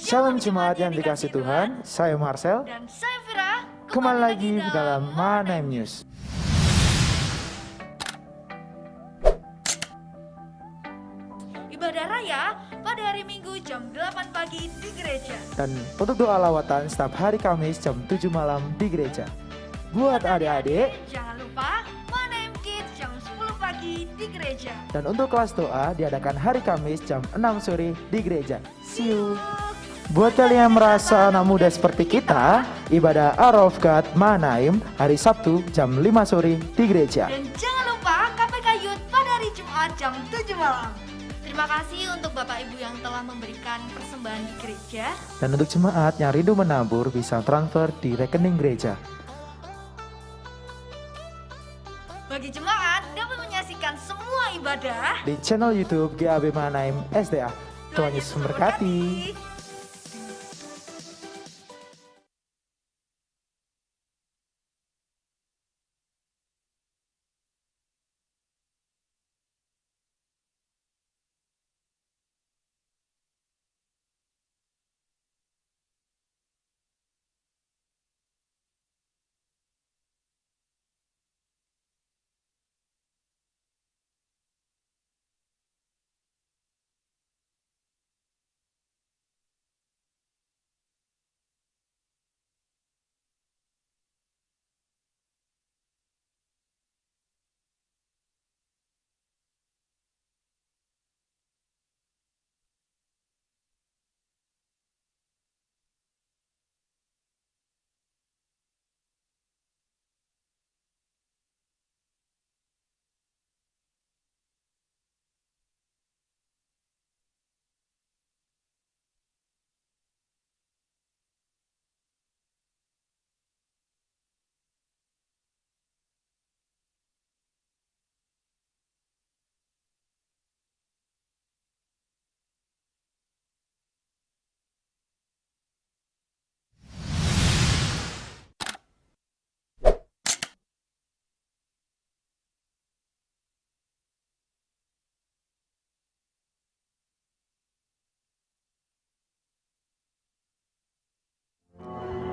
Shalom Jemaat yang dikasih Tuhan, saya Marcel dan saya Vira. kembali lagi dalam Manaim News. Ibadah raya pada hari Minggu jam 8 pagi di gereja. Dan untuk doa lawatan setiap hari Kamis jam 7 malam di gereja. Buat adik-adik, jangan lupa Manaim Kids jam 10 pagi di gereja. dan untuk kelas doa diadakan hari Kamis jam 6 sore di gereja. See you. Buat kalian yang merasa anak muda seperti kita, ibadah Hour of God Manaim hari Sabtu jam 5 sore di gereja. Dan jangan lupa KPK Youth pada hari Jumat jam 7 malam. Terima kasih untuk Bapak Ibu yang telah memberikan persembahan di gereja. Dan untuk jemaat yang rindu menabur bisa transfer di rekening gereja. Bagi jemaat dapat menyaksikan semua ibadah Di channel YouTube GAB Manaim SDA. Tuhan Yesus memberkati.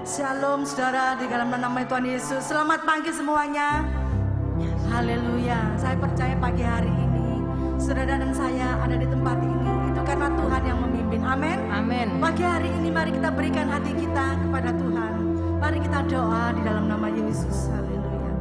Shalom saudara di dalam nama Tuhan Yesus. Selamat pagi semuanya. Haleluya. Saya percaya pagi hari ini saudara dan saya ada di tempat ini itu karena Tuhan yang memimpin. Amin. Amin. Pagi hari ini mari kita berikan hati kita kepada Tuhan. Mari kita doa di dalam nama Yesus. Haleluya.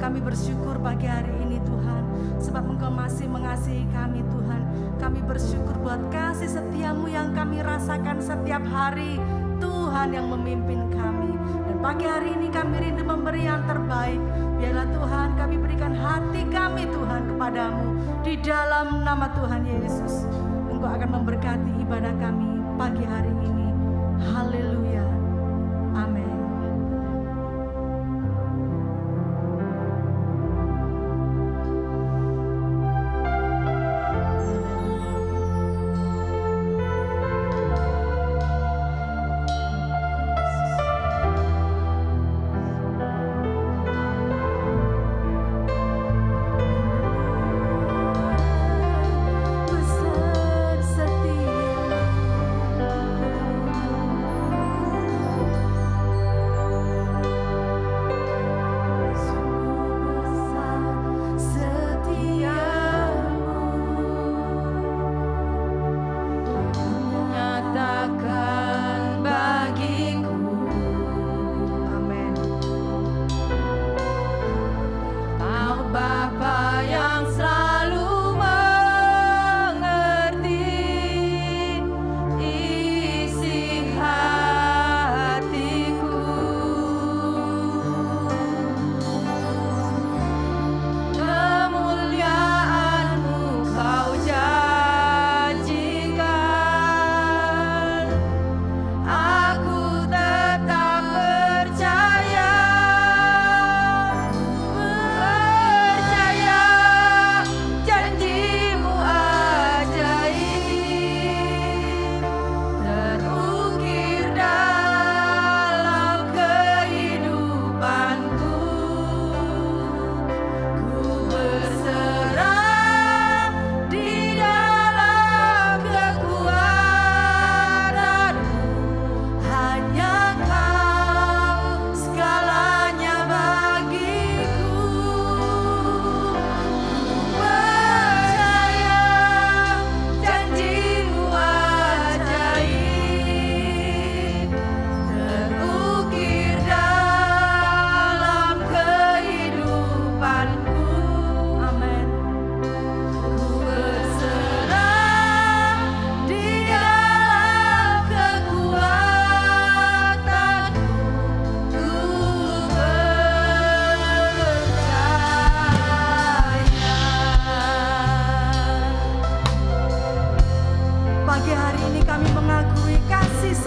Kami bersyukur pagi hari ini Tuhan, sebab Engkau masih mengasihi kami Tuhan. Kami bersyukur buat kasih setiamu yang kami rasakan setiap hari. Tuhan yang memimpin kami. Dan pagi hari ini kami rindu memberi yang terbaik. Biarlah Tuhan kami berikan hati kami Tuhan kepadamu. Di dalam nama Tuhan Yesus, Engkau akan memberkati ibadah kami pagi hari ini. Haleluya. Amin. Besar setia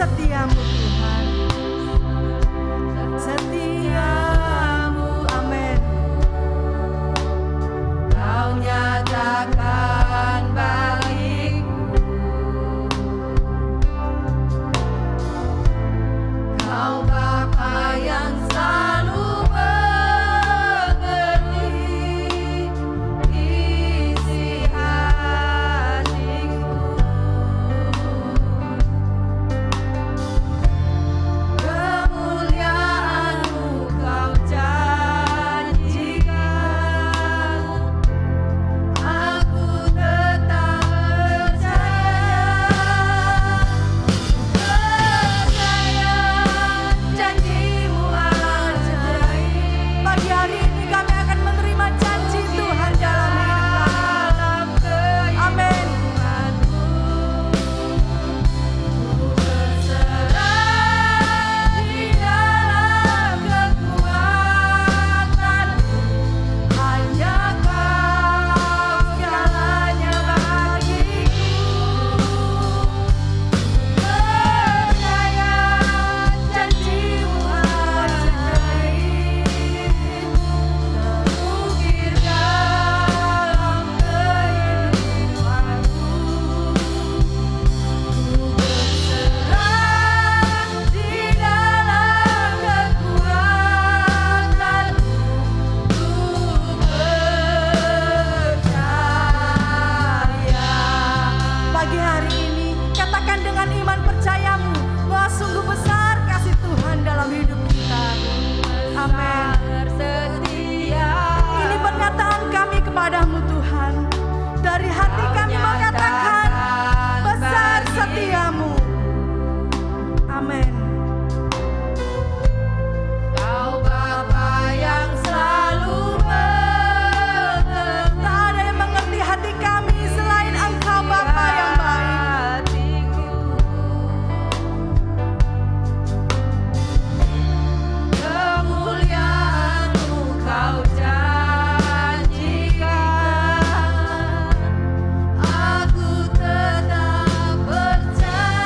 setiamu Tuhan, setiamu, amin. Kau nyatakan bagiku, Kau Bapa yang selalu mengerti isi hatiku. Kemuliaan-Mu Kau janjikan, aku tetap percaya janji-Mu ajaib. Pagi hari ini kami akan menerima janji Tuhan dalam hidup kami. Amin. Berserah di dalam kekuatan-Mu, hanya Kau segalanya bagiku. Percaya janji-Mu ajaib, terukir dalam kehidupanku. Berserah di dalam kekuatan-Mu, ku percaya. Pagi hari ini katakan dengan iman percayamu bahwa sungguh besar kasih Tuhan dalam hidup kita. Amin. Ini pernyataan kami kepadamu Tuhan. Dari hati kami mengatakan besar setiamu. Amin. Kau Bapa yang selalu mengerti. Tak ada yang mengerti hati kami selain Engkau Bapa yang baik. Kemuliaan-Mu Kau janjikan, aku tetap percaya.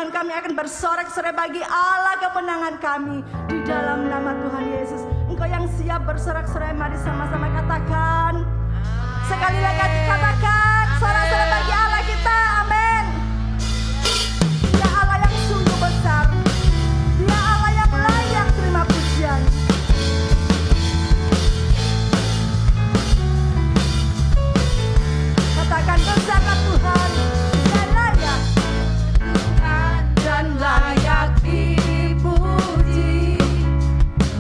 Tuhan, kami akan bersorak-sorai bagi Allah kemenangan kami di dalam nama Tuhan Yesus. Engkau yang siap bersorak-sorai, mari sama-sama katakan. Sekali lagi katakan, sorak-sorai bagi Allah kita, amin. Dia Allah yang sungguh besar, Dia Allah yang layak terima pujian. Katakan besarlah Tuhan, dan layak, dan layak dipuji.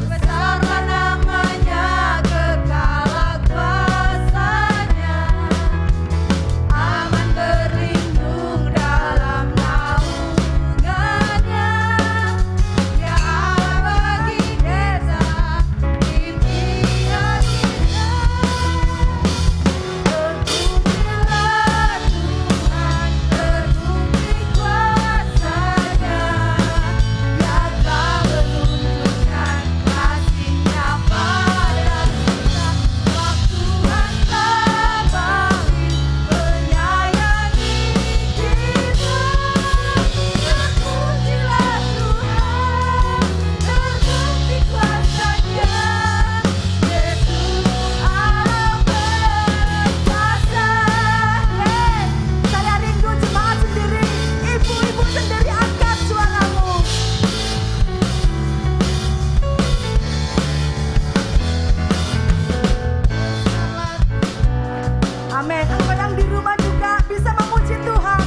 Besarlah namanya, kekal kuasanya. Aman berlindung dalam naungannya. Dia Allah bagi desa impian kita. Terbuktilah Tuhan, terbukti kuasanya. Dia telah menunjukkan kasih-Nya pada kita. Waktu telah berakhir, menyayangi kita. Terpujilah Tuhan, terbukti kuasanya. Yesus Allah berkuasa. Saya rindu jemaat sendiri, ibu-ibu sendiri, angkat suaramu. Amin. Engkau yang di rumah juga bisa memuji Tuhan.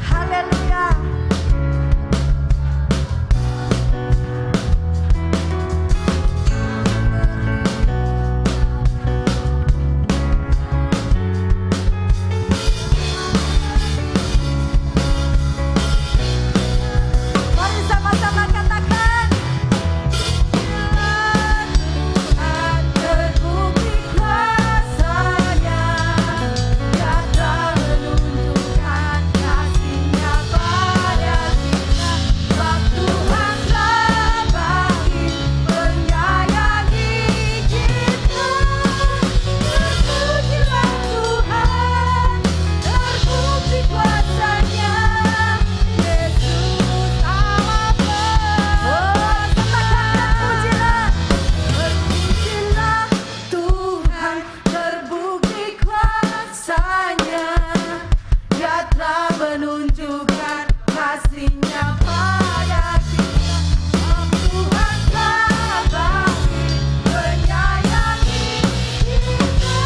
Haleluya. Mari sama-sama katakan. Tuhan terbukti kuasanya. Dia telah menunjukkan kasih-Nya pada kita. Waktu Tuhan telah berakhir, menyayangi kita. Terpujilah Tuhan, terbukti kuasanya. Yesus Allah terpujilah. Terpujilah Tuhan, terbukti kuasanya. Dia telah menunjukkan kasih-Nya pada kita. Tuhan telah berakhir, menyayangi kita.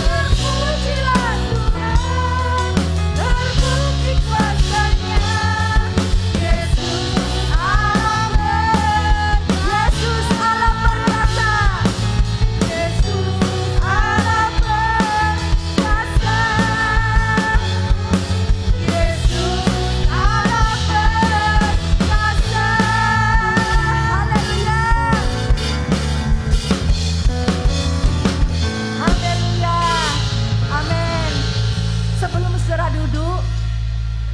Terpujilah Tuhan, terbukti kuasanya. Yesus Allah berkuasa. Yesus Allah berkuasa. Yesus Allah berkuasa. Haleluya. Haleluya. Amin. Sebelum saudara duduk,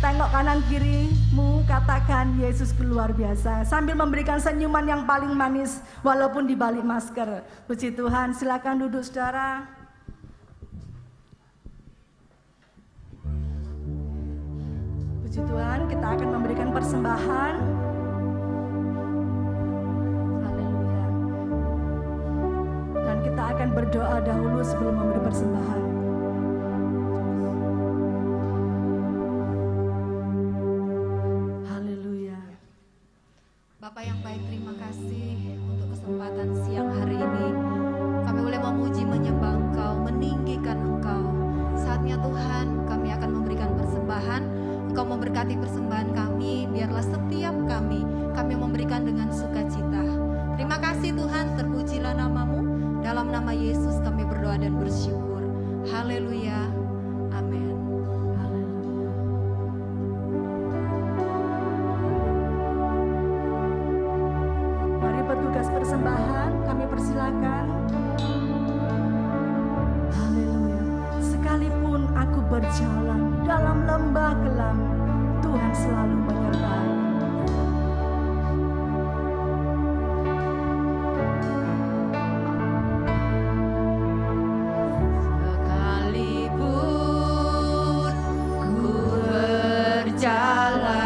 tengok kanan kirimu, katakan Yesus luar biasa. Sambil memberikan senyuman yang paling manis walaupun di balik masker. Puji Tuhan, silakan duduk saudara. Puji Tuhan, kita akan memberikan persembahan. Haleluya. Dan kita akan berdoa dahulu sebelum memberi persembahan. Haleluya. Bapak yang baik, terima kasih untuk kesempatan siang hari ini. Kami boleh memuji, menyembah Engkau, meninggikan Engkau. Saatnya Tuhan, kami akan memberikan persembahan. Engkau memberkati persembahan kami, biarlah setiap kami memberikan dengan sukacita. Terima kasih Tuhan, terpujilah nama-Mu. Dalam nama Yesus kami berdoa dan bersyukur. Haleluya. Amin. Mari petugas persembahan, kami persilakan. Haleluya. Sekalipun aku berjalan dalam lembah gelap, Tuhan selalu menyertai. Sekalipun ku berjalan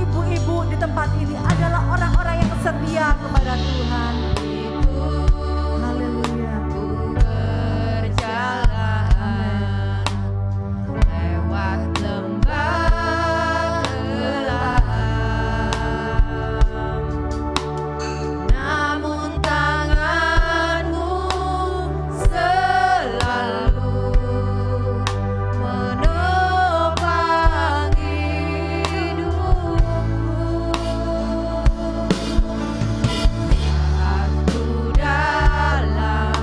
ibu-ibu di tempat ini adalah orang-orang yang setia kepada Tuhan. Haleluya. Berjalan lewat lembah gelap, namun tanganmu selalu menopang hidupku. Aku dalam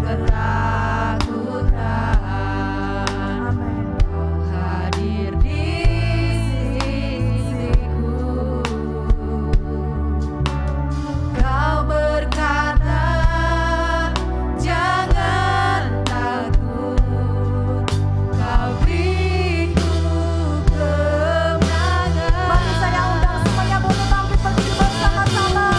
ketakutan, Kau hadir di sisiku. Kau berkata, jangan takut, Kau beriku kemenangan. Mari saya undang semuanya boleh bangkit berdiri bersama-sama.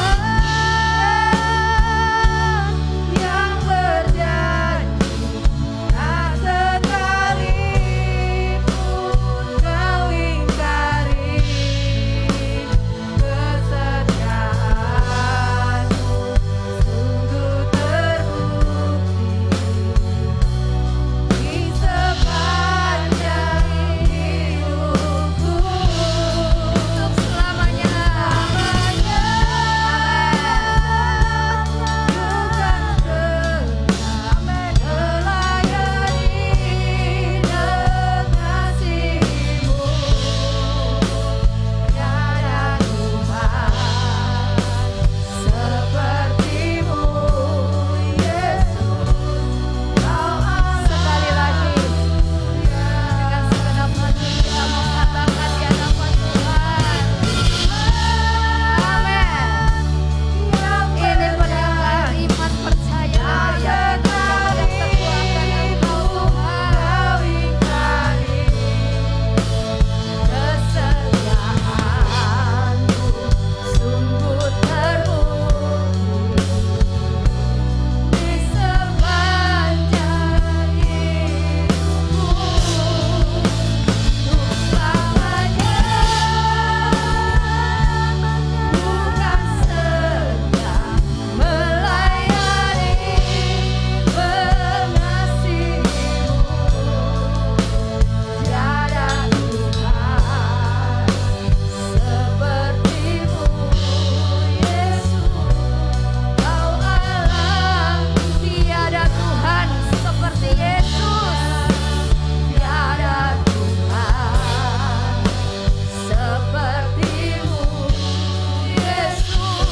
Yang berjanji tak sekalipun Kau ingkari kesetiaanmu, sungguh terbukti di sepanjang hidupku untuk selamanya. Bukan melayani dan kasih-Mu, tiada Tuhan seperti-Mu, Yesus. Kau Allah. Sekali lagi dengan segenap hati kita mengatakan di hadapan Tuhan. Amin. Ini adalah iman percaya yang teguh akan Engkau Tuhan. Kesetiaan-Mu sungguh terbukti di sepanjang hidupku untuk selamanya. Bukan sedang melayani mengasihi-Mu, tiada Tuhan seperti-Mu, Yesus. Kau Allah, tiada Tuhan seperti Yesus, tiada Tuhan seperti-Mu, Yesus.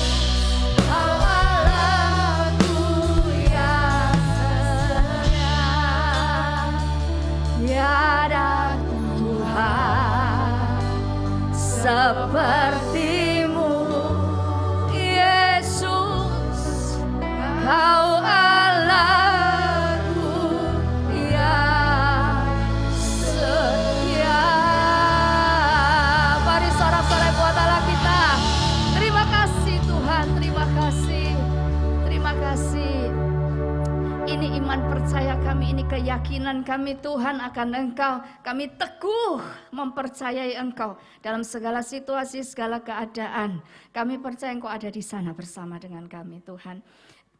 Kau Allahku yang setia, tiada Tuhan seperti-Mu, Yesus. Kau Allahku yang setia. Mari sorak-sorai buat Allah kita. Terima kasih Tuhan, terima kasih. Terima kasih. Ini iman percaya kami, ini keyakinan kami Tuhan akan Engkau. Kami teguh mempercayai Engkau dalam segala situasi, segala keadaan. Kami percaya Engkau ada di sana bersama dengan kami Tuhan.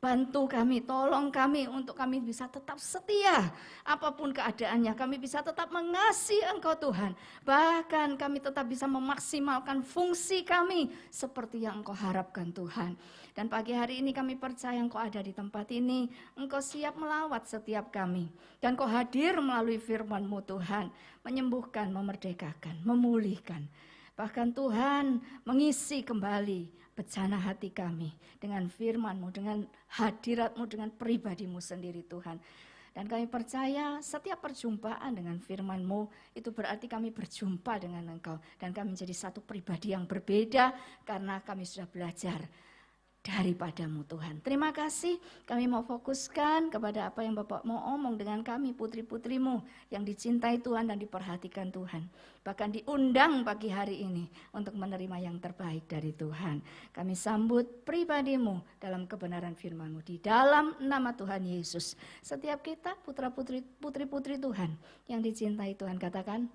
Bantu kami, tolong kami untuk kami bisa tetap setia. Apapun keadaannya, kami bisa tetap mengasihi Engkau Tuhan. Bahkan kami tetap bisa memaksimalkan fungsi kami seperti yang Engkau harapkan Tuhan. Dan pagi hari ini kami percaya Engkau ada di tempat ini. Engkau siap melawat setiap kami. Dan Engkau hadir melalui firman-Mu Tuhan. Menyembuhkan, memerdekakan, memulihkan. Bahkan Tuhan mengisi kembali bejana hati kami dengan firman-Mu, dengan hadirat-Mu, dengan pribadi-Mu sendiri Tuhan. Dan kami percaya setiap perjumpaan dengan firman-Mu itu berarti kami berjumpa dengan Engkau. Dan kami menjadi satu pribadi yang berbeda karena kami sudah belajar daripada-Mu Tuhan. Terima kasih, kami mau fokuskan kepada apa yang Bapak mau omong dengan kami putri-putrimu yang dicintai Tuhan dan diperhatikan Tuhan. Bahkan diundang pagi hari ini untuk menerima yang terbaik dari Tuhan. Kami sambut pribadi-Mu dalam kebenaran firman-Mu di dalam nama Tuhan Yesus. Setiap kita putra-putri, putri-putri Tuhan yang dicintai Tuhan, katakan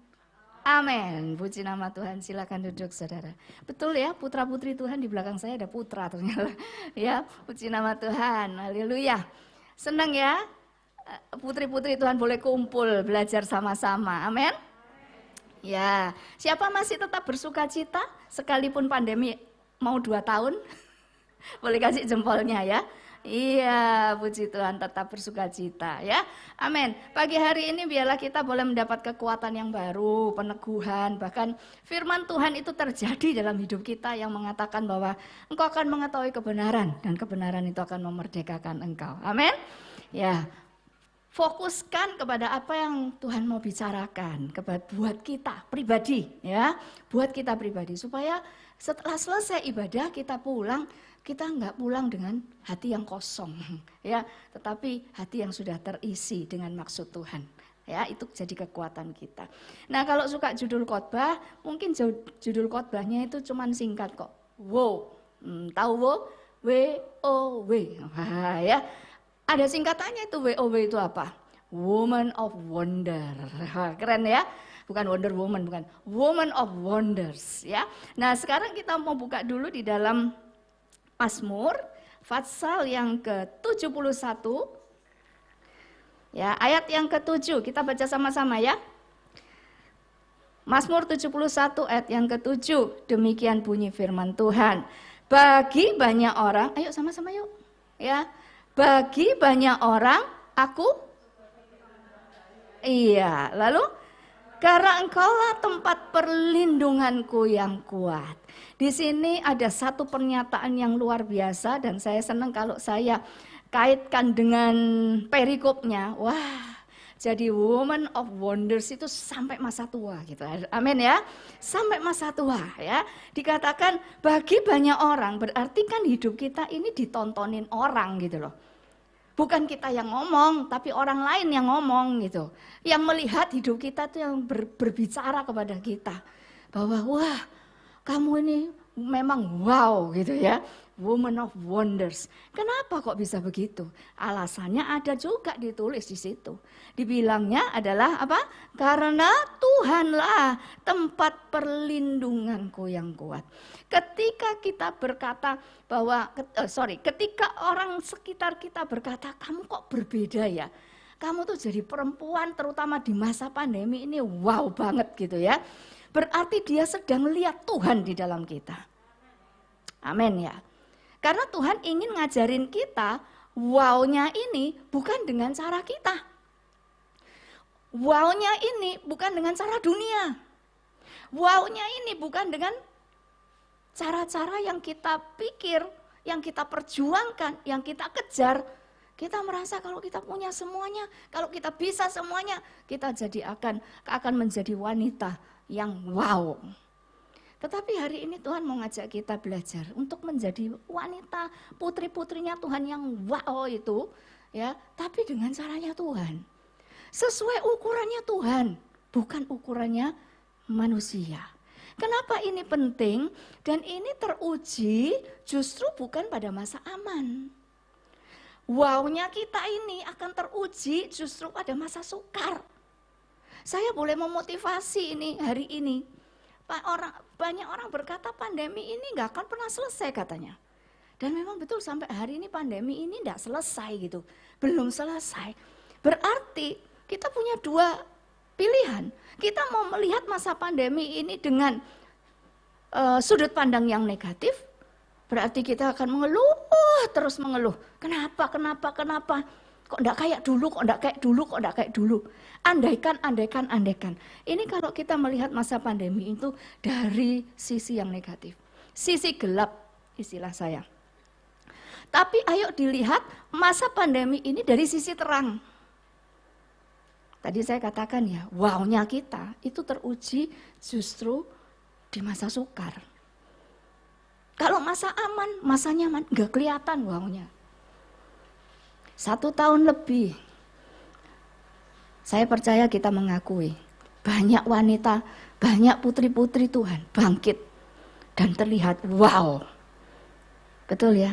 Amin. Puji nama Tuhan. Silakan duduk saudara. Betul ya, putra putri Tuhan di belakang saya ada putra ternyata. Ya, puji nama Tuhan. Haleluya. Senang ya, putri-putri Tuhan boleh kumpul belajar sama-sama. Amin. Ya, siapa masih tetap bersuka cita sekalipun pandemi mau 2 tahun? Boleh kasih jempolnya ya. Iya, puji Tuhan, tetap bersuka cita ya. Amin. Pagi hari ini biarlah kita boleh mendapat kekuatan yang baru, peneguhan, bahkan firman Tuhan itu terjadi dalam hidup kita yang mengatakan bahwa engkau akan mengetahui kebenaran dan kebenaran itu akan memerdekakan engkau. Amin. Ya. Fokuskan kepada apa yang Tuhan mau bicarakan buat kita pribadi ya, buat kita pribadi supaya setelah selesai ibadah kita pulang, kita nggak pulang dengan hati yang kosong ya, tetapi hati yang sudah terisi dengan maksud Tuhan ya, itu jadi kekuatan kita. Nah kalau suka judul khotbah, mungkin judul khotbahnya itu cuman singkat kok, wow, tahu wow, WOW, ya. Ada singkatannya itu WOW itu apa? Woman of Wonder. Keren ya? Bukan Wonder Woman, bukan. Woman of Wonders ya. Nah, sekarang kita mau buka dulu di dalam Mazmur pasal yang ke-71. Ya, ayat yang ke-7. Kita baca sama-sama ya. Mazmur 71 ayat yang ke-7. Demikian bunyi firman Tuhan. Bagi banyak orang, ayo sama-sama yuk. Ya. Bagi banyak orang, iya, lalu karena engkaulah tempat perlindunganku yang kuat. Di sini ada satu pernyataan yang luar biasa dan saya senang kalau saya kaitkan dengan perikopnya. Wah, jadi woman of wonders itu sampai masa tua gitu. Amin ya. Sampai masa tua ya. Dikatakan bagi banyak orang, berarti kan hidup kita ini ditontonin orang gitu loh. Bukan kita yang ngomong, tapi orang lain yang ngomong gitu. Yang melihat hidup kita tuh yang berbicara kepada kita. Bahwa wah, kamu ini memang wow gitu ya. Woman of wonders. Kenapa kok bisa begitu? Alasannya ada juga ditulis di situ. Dibilangnya adalah apa? Karena Tuhanlah tempat perlindunganku yang kuat. Ketika kita berkata bahwa, ketika orang sekitar kita berkata, kamu kok berbeda ya? Kamu tuh jadi perempuan terutama di masa pandemi ini wow banget gitu ya. Berarti dia sedang lihat Tuhan di dalam kita. Amin ya. Karena Tuhan ingin ngajarin kita, wow-nya ini bukan dengan cara kita. Wow-nya ini bukan dengan cara dunia. Wow-nya ini bukan dengan cara-cara yang kita pikir, yang kita perjuangkan, yang kita kejar. Kita merasa kalau kita punya semuanya, kalau kita bisa semuanya, kita akan menjadi wanita yang wow. Tetapi hari ini Tuhan mau ngajak kita belajar untuk menjadi wanita putri-putrinya Tuhan yang wow itu ya, tapi dengan caranya Tuhan. Sesuai ukurannya Tuhan, bukan ukurannya manusia. Kenapa ini penting? Dan ini teruji justru bukan pada masa aman. Wow-nya kita ini akan teruji justru pada masa sukar. Saya boleh memotivasi ini hari ini. Banyak orang berkata pandemi ini nggak akan pernah selesai katanya. Dan memang betul sampai hari ini pandemi ini nggak selesai gitu. Belum selesai. Berarti kita punya 2 pilihan. Kita mau melihat masa pandemi ini dengan sudut pandang yang negatif. Berarti kita akan mengeluh, terus mengeluh. Kenapa? Kok enggak kayak dulu? Andaikan. Ini kalau kita melihat masa pandemi itu dari sisi yang negatif. Sisi gelap istilah saya. Tapi ayo dilihat masa pandemi ini dari sisi terang. Tadi saya katakan ya, wow-nya kita itu teruji justru di masa sukar. Kalau masa aman, masa nyaman, enggak kelihatan wow-nya. 1 tahun lebih, saya percaya kita mengakui banyak wanita, banyak putri-putri Tuhan bangkit dan terlihat wow. Betul ya?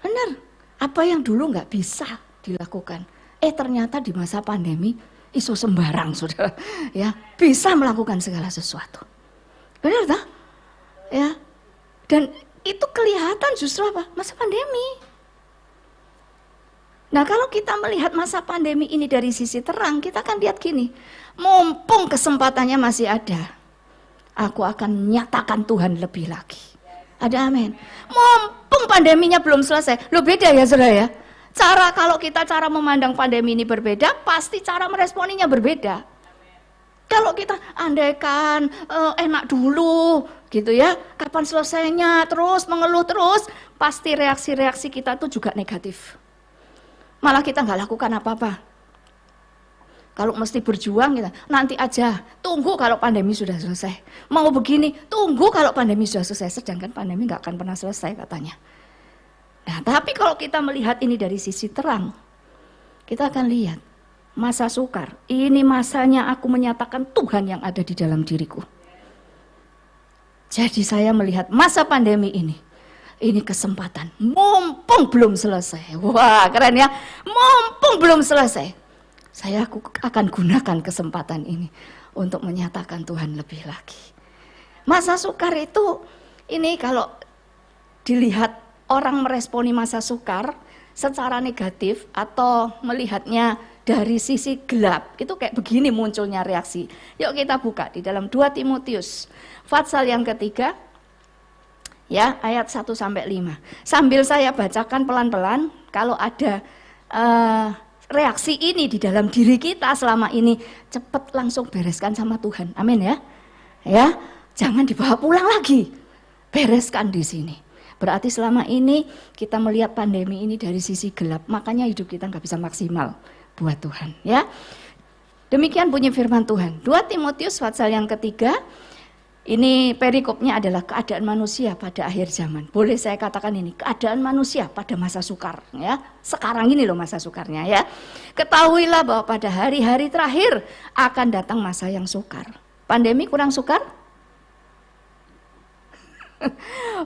Benar, apa yang dulu nggak bisa dilakukan, ternyata di masa pandemi iso sembarang saudara, ya bisa melakukan segala sesuatu. Benar tak? Ya, dan itu kelihatan justru apa? Masa pandemi. Nah kalau kita melihat masa pandemi ini dari sisi terang, kita akan lihat gini, mumpung kesempatannya masih ada, aku akan nyatakan Tuhan lebih lagi. Ada amin. Mumpung pandeminya belum selesai, lo beda ya saudara ya. Kalau kita cara memandang pandemi ini berbeda, pasti cara meresponinya berbeda. Kalau kita andaikan enak dulu gitu ya, kapan selesainya terus mengeluh terus, pasti reaksi-reaksi kita itu juga negatif. Malah kita nggak lakukan apa-apa. Kalau mesti berjuang kita, nanti aja, tunggu kalau pandemi sudah selesai. Mau begini, tunggu kalau pandemi sudah selesai. Sedangkan pandemi nggak akan pernah selesai katanya. Nah, tapi kalau kita melihat ini dari sisi terang, kita akan lihat masa sukar. Ini masanya aku menyatakan Tuhan yang ada di dalam diriku. Jadi saya melihat masa pandemi ini kesempatan, mumpung belum selesai. Wah keren ya, mumpung belum selesai. Saya akan gunakan kesempatan ini untuk menyatakan Tuhan lebih lagi. Masa sukar itu, ini kalau dilihat orang meresponi masa sukar secara negatif atau melihatnya dari sisi gelap, itu kayak begini munculnya reaksi. Yuk kita buka di dalam 2 Timotius, pasal yang ketiga, ya ayat 1-5. Sambil saya bacakan pelan-pelan, kalau ada reaksi ini di dalam diri kita selama ini, cepat langsung bereskan sama Tuhan. Amin ya. Ya, jangan dibawa pulang lagi. Bereskan di sini. Berarti selama ini kita melihat pandemi ini dari sisi gelap, makanya hidup kita nggak bisa maksimal buat Tuhan. Ya, demikian bunyi firman Tuhan. 2 Timotius pasal yang ketiga. Ini perikopnya adalah keadaan manusia pada akhir zaman. Boleh saya katakan ini, keadaan manusia pada masa sukar. Ya. Sekarang ini loh masa sukarnya ya. Ketahuilah bahwa pada hari-hari terakhir akan datang masa yang sukar. Pandemi kurang sukar?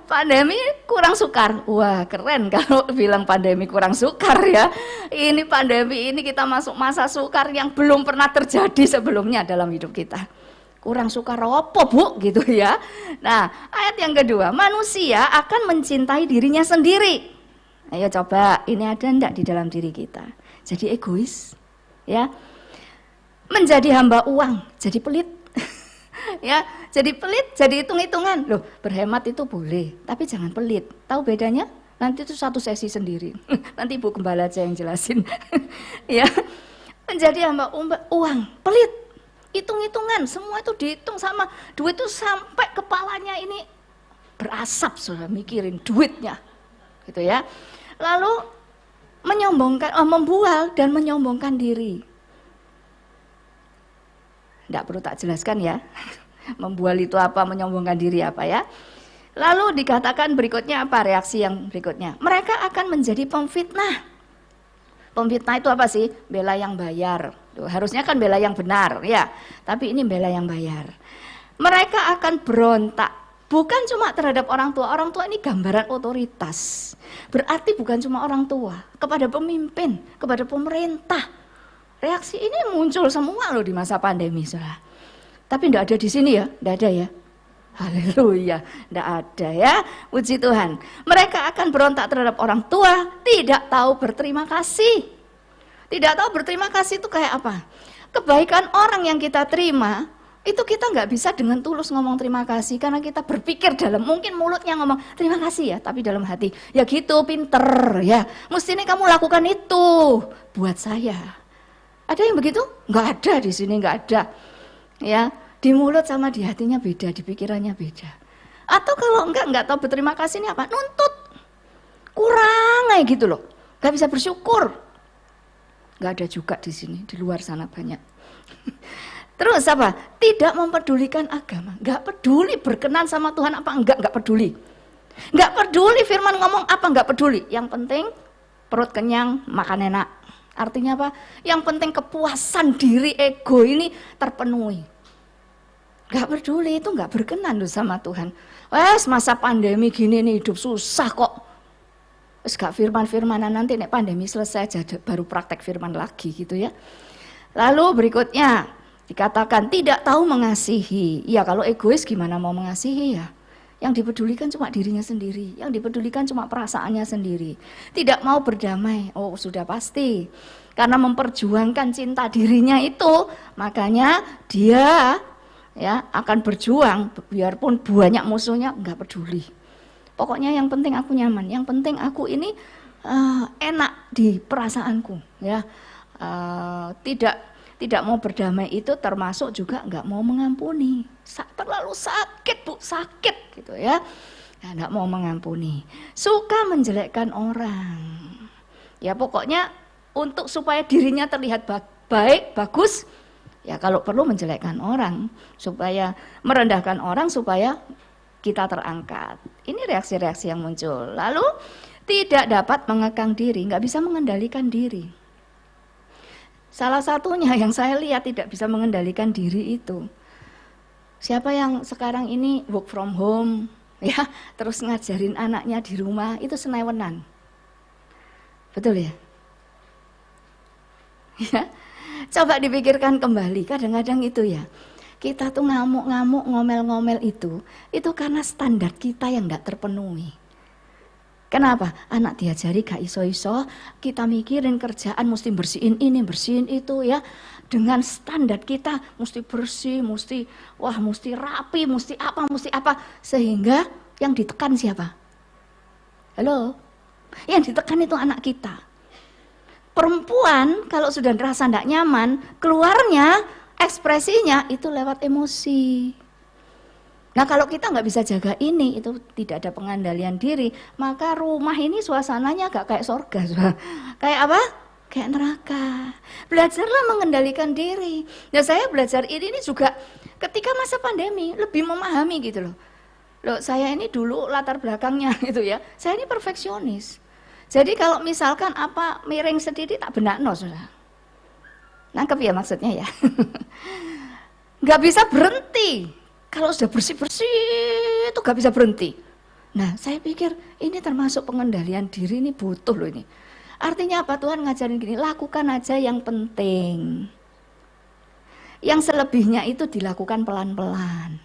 Pandemi kurang sukar. Wah keren kalau bilang pandemi kurang sukar ya. Ini pandemi ini kita masuk masa sukar yang belum pernah terjadi sebelumnya dalam hidup kita. Kurang suka apa bu gitu ya. Nah ayat yang kedua, manusia akan mencintai dirinya sendiri. Ayo coba, ini ada enggak di dalam diri kita? Jadi egois ya, menjadi hamba uang, jadi pelit ya, jadi pelit, jadi hitung-hitungan. Loh berhemat itu boleh, tapi jangan pelit. Tahu bedanya? Nanti itu satu sesi sendiri. Nanti Ibu Gembala aja yang jelasin. Ya, menjadi hamba uang, pelit. Hitung-hitungan, semua itu dihitung sama duit itu sampai kepalanya ini berasap sudah mikirin duitnya, gitu ya. Lalu menyombongkan, membual dan menyombongkan diri. Tidak perlu tak jelaskan ya, membual itu apa, menyombongkan diri apa ya. Lalu dikatakan berikutnya apa reaksi yang berikutnya? Mereka akan menjadi pemfitnah. Pemfitnah itu apa sih? Bela yang bayar. Tuh, harusnya kan bela yang benar ya, tapi ini bela yang bayar. Mereka akan berontak, bukan cuma terhadap orang tua ini gambaran otoritas. Berarti bukan cuma orang tua, kepada pemimpin, kepada pemerintah. Reaksi ini muncul semua loh di masa pandemi saudara. Tapi tidak ada di sini ya, tidak ada ya. Haleluya, tidak ada ya, puji Tuhan. Mereka akan berontak terhadap orang tua, tidak tahu berterima kasih. Tidak tahu berterima kasih itu kayak apa? Kebaikan orang yang kita terima, itu kita nggak bisa dengan tulus ngomong terima kasih. Karena kita berpikir dalam, mungkin mulutnya ngomong terima kasih ya, tapi dalam hati, ya gitu pinter ya. Mestinya kamu lakukan itu buat saya. Ada yang begitu? Nggak ada di sini, nggak ada. Ya, di mulut sama di hatinya beda, di pikirannya beda. Atau kalau nggak tahu berterima kasih ini apa? Nuntut. Kurang kayak gitu loh. Nggak bisa bersyukur. Nggak ada juga di sini, di luar sana banyak. Terus apa? Tidak mempedulikan agama. Nggak peduli berkenan sama Tuhan apa enggak peduli. Nggak peduli firman ngomong apa, nggak peduli. Yang penting perut kenyang, makan enak. Artinya apa? Yang penting kepuasan diri ego ini terpenuhi. Nggak peduli, itu nggak berkenan loh sama Tuhan. Wes masa pandemi gini nih hidup susah kok. Wes gak firman-firmanan, nanti nek pandemi selesai aja baru praktek firman lagi gitu ya. Lalu berikutnya dikatakan tidak tahu mengasihi. Ya kalau egois gimana mau mengasihi ya? Yang dipedulikan cuma dirinya sendiri, yang dipedulikan cuma perasaannya sendiri. Tidak mau berdamai, oh sudah pasti. Karena memperjuangkan cinta dirinya itu, makanya dia ya akan berjuang biarpun banyak musuhnya, enggak peduli. Pokoknya yang penting aku nyaman, yang penting aku ini enak di perasaanku, ya. Tidak mau berdamai itu termasuk juga enggak mau mengampuni. Terlalu sakit Bu, sakit gitu ya. Enggak mau mengampuni. Suka menjelekkan orang. Ya pokoknya untuk supaya dirinya terlihat baik, bagus, ya kalau perlu menjelekkan orang, supaya merendahkan orang supaya kita terangkat. Ini reaksi-reaksi yang muncul. Lalu tidak dapat mengekang diri, nggak bisa mengendalikan diri. Salah satunya yang saya lihat tidak bisa mengendalikan diri itu, siapa yang sekarang ini work from home, ya, terus ngajarin anaknya di rumah, itu senewenan. Betul ya? Ya, coba dipikirkan kembali, kadang-kadang itu ya, kita tuh ngamuk-ngamuk, ngomel-ngomel itu karena standar kita yang enggak terpenuhi. Kenapa? Anak diajari gak iso-iso, kita mikirin kerjaan mesti bersihin ini, bersihin itu ya. Dengan standar kita mesti bersih, mesti rapi, mesti apa. Sehingga yang ditekan siapa? Halo? Yang ditekan itu anak kita. Perempuan kalau sudah merasa tidak nyaman, keluarnya, ekspresinya itu lewat emosi. Nah kalau kita nggak bisa jaga ini, itu tidak ada pengendalian diri, maka rumah ini suasananya agak kayak surga. Kayak apa? Kayak neraka. Belajarlah mengendalikan diri. Nah saya belajar ini juga ketika masa pandemi, lebih memahami gitu loh. Loh saya ini dulu latar belakangnya gitu ya, saya ini perfeksionis. Jadi kalau misalkan apa miring sedikit tak benakno sudah. Nangkep ya maksudnya ya. Nggak bisa berhenti. Kalau sudah bersih-bersih itu gak bisa berhenti. Nah saya pikir ini termasuk pengendalian diri, ini butuh loh ini. Artinya apa? Tuhan ngajarin gini, lakukan aja yang penting. Yang selebihnya itu dilakukan pelan-pelan.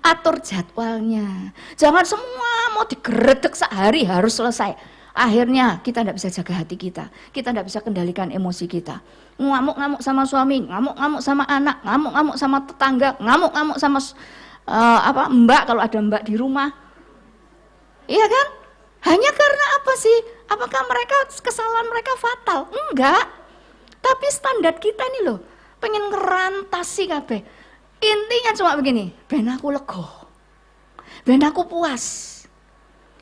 Atur jadwalnya. Jangan semua mau digeredek sehari harus selesai. Akhirnya kita tidak bisa jaga hati kita tidak bisa kendalikan emosi kita. Ngamuk-ngamuk sama suami, ngamuk-ngamuk sama anak, ngamuk-ngamuk sama tetangga, ngamuk-ngamuk sama mbak kalau ada mbak di rumah. Iya kan? Hanya karena apa sih? Apakah kesalahan mereka fatal? Enggak. Tapi standar kita nih loh, pengen ngerantasi kabeh. Intinya cuma begini, ben aku lego, ben aku puas.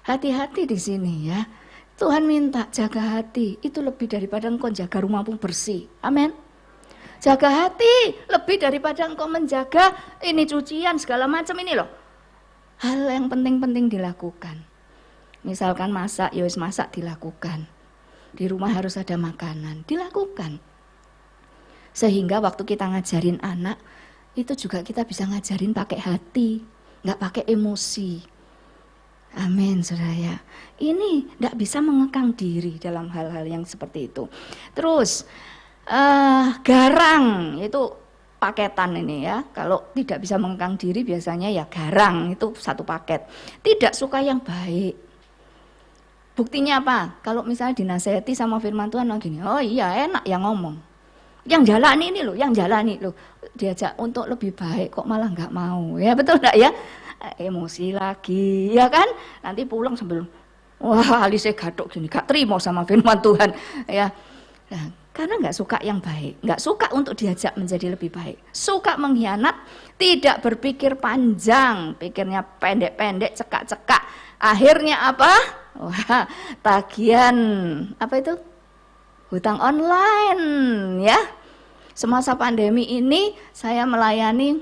Hati-hati di sini ya. Tuhan minta jaga hati, itu lebih daripada engkau jaga rumahmu bersih. Amin. Jaga hati lebih daripada engkau menjaga ini cucian segala macam ini loh. Hal yang penting-penting dilakukan. Misalkan masak, ya wis masak dilakukan. Di rumah harus ada makanan, dilakukan. Sehingga waktu kita ngajarin anak, itu juga kita bisa ngajarin pakai hati, nggak pakai emosi. Amin, saudara ya. Ini tidak bisa mengekang diri dalam hal-hal yang seperti itu. Terus garang itu paketan ini ya. Kalau tidak bisa mengekang diri biasanya ya garang itu satu paket. Tidak suka yang baik. Buktinya apa? Kalau misalnya dinasehati sama firman Tuhan gini, oh iya enak yang ngomong. Yang jalani ini loh, yang jalani loh. Diajak untuk lebih baik kok malah nggak mau. Ya betul enggak ya? Emosi lagi, ya kan? Nanti pulang sambil wah alisnya gatuk gini, gak terima sama firman Tuhan, ya. Nah, karena nggak suka yang baik, nggak suka untuk diajak menjadi lebih baik, suka mengkhianat, tidak berpikir panjang, pikirnya pendek-pendek, cekak-cekak. Akhirnya apa? Wah, tagihan apa itu? Hutang online, ya. Semasa pandemi ini saya melayani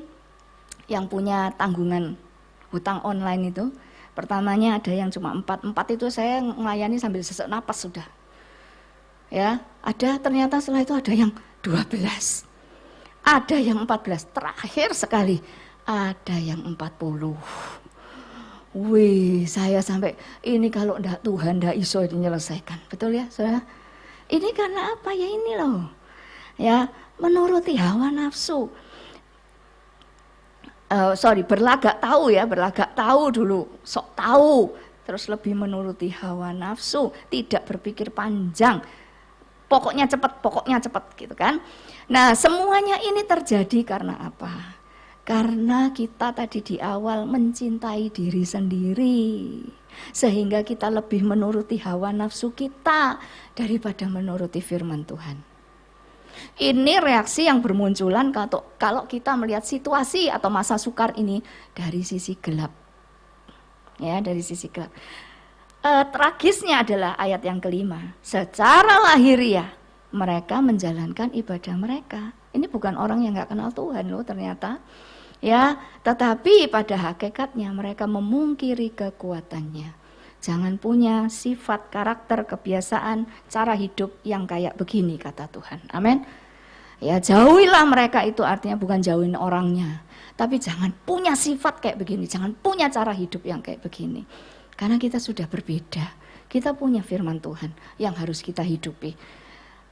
yang punya tanggungan hutang online itu. Pertamanya ada yang cuma 4 itu saya melayani sambil sesak napas sudah. Ya, ada ternyata setelah itu ada yang 12. Ada yang 14, terakhir sekali ada yang 40. Wih, saya sampai ini kalau ndak Tuhan ndak iso dinyelesaikan. Betul ya, Saudara? Ini karena apa ya ini loh. Ya, menuruti hawa nafsu. Berlagak tahu dulu, sok tahu, terus lebih menuruti hawa nafsu, tidak berpikir panjang, pokoknya cepat gitu kan. Nah, semuanya ini terjadi karena apa? Karena kita tadi di awal mencintai diri sendiri, sehingga kita lebih menuruti hawa nafsu kita daripada menuruti firman Tuhan. Ini reaksi yang bermunculan kalau kita melihat situasi atau masa sukar ini dari sisi gelap. Ya, dari sisi gelap. Tragisnya adalah ayat yang kelima. Secara lahiriah mereka menjalankan ibadah mereka. Ini bukan orang yang gak kenal Tuhan loh ternyata. Ya, tetapi pada hakikatnya mereka memungkiri kekuatannya. Jangan punya sifat, karakter, kebiasaan, cara hidup yang kayak begini kata Tuhan. Amin. Ya, jauhilah mereka, itu artinya bukan jauhin orangnya, tapi jangan punya sifat kayak begini, jangan punya cara hidup yang kayak begini. Karena kita sudah berbeda. Kita punya firman Tuhan yang harus kita hidupi.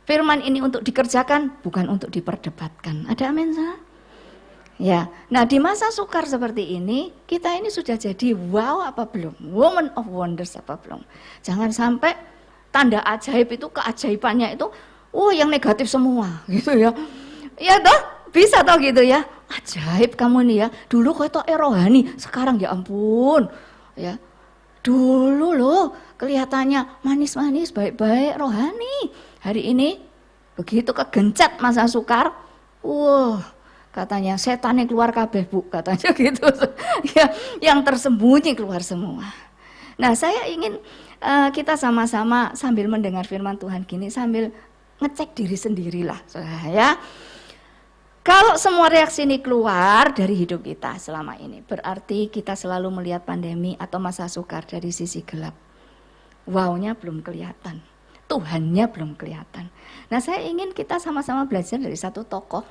Firman ini untuk dikerjakan, bukan untuk diperdebatkan. Ada amin sana? Ya, nah di masa sukar seperti ini, kita ini sudah jadi wow apa belum? Woman of wonders apa belum? Jangan sampai tanda ajaib itu, keajaibannya itu, yang negatif semua gitu ya. Ya toh, bisa toh gitu ya. Ajaib kamu nih ya, dulu kok itu rohani, sekarang ya ampun. Ya, dulu loh kelihatannya manis-manis, baik-baik, rohani. Hari ini begitu kegencet masa sukar, katanya setannya keluar kabeh bu, katanya gitu. Ya, yang tersembunyi keluar semua. Nah, saya ingin kita sama-sama sambil mendengar firman Tuhan gini, sambil ngecek diri sendirilah, ya. Kalau semua reaksi ini keluar dari hidup kita selama ini, berarti kita selalu melihat pandemi atau masa sukar dari sisi gelap. Wow-nya belum kelihatan, Tuhannya belum kelihatan. Nah, saya ingin kita sama-sama belajar dari satu tokoh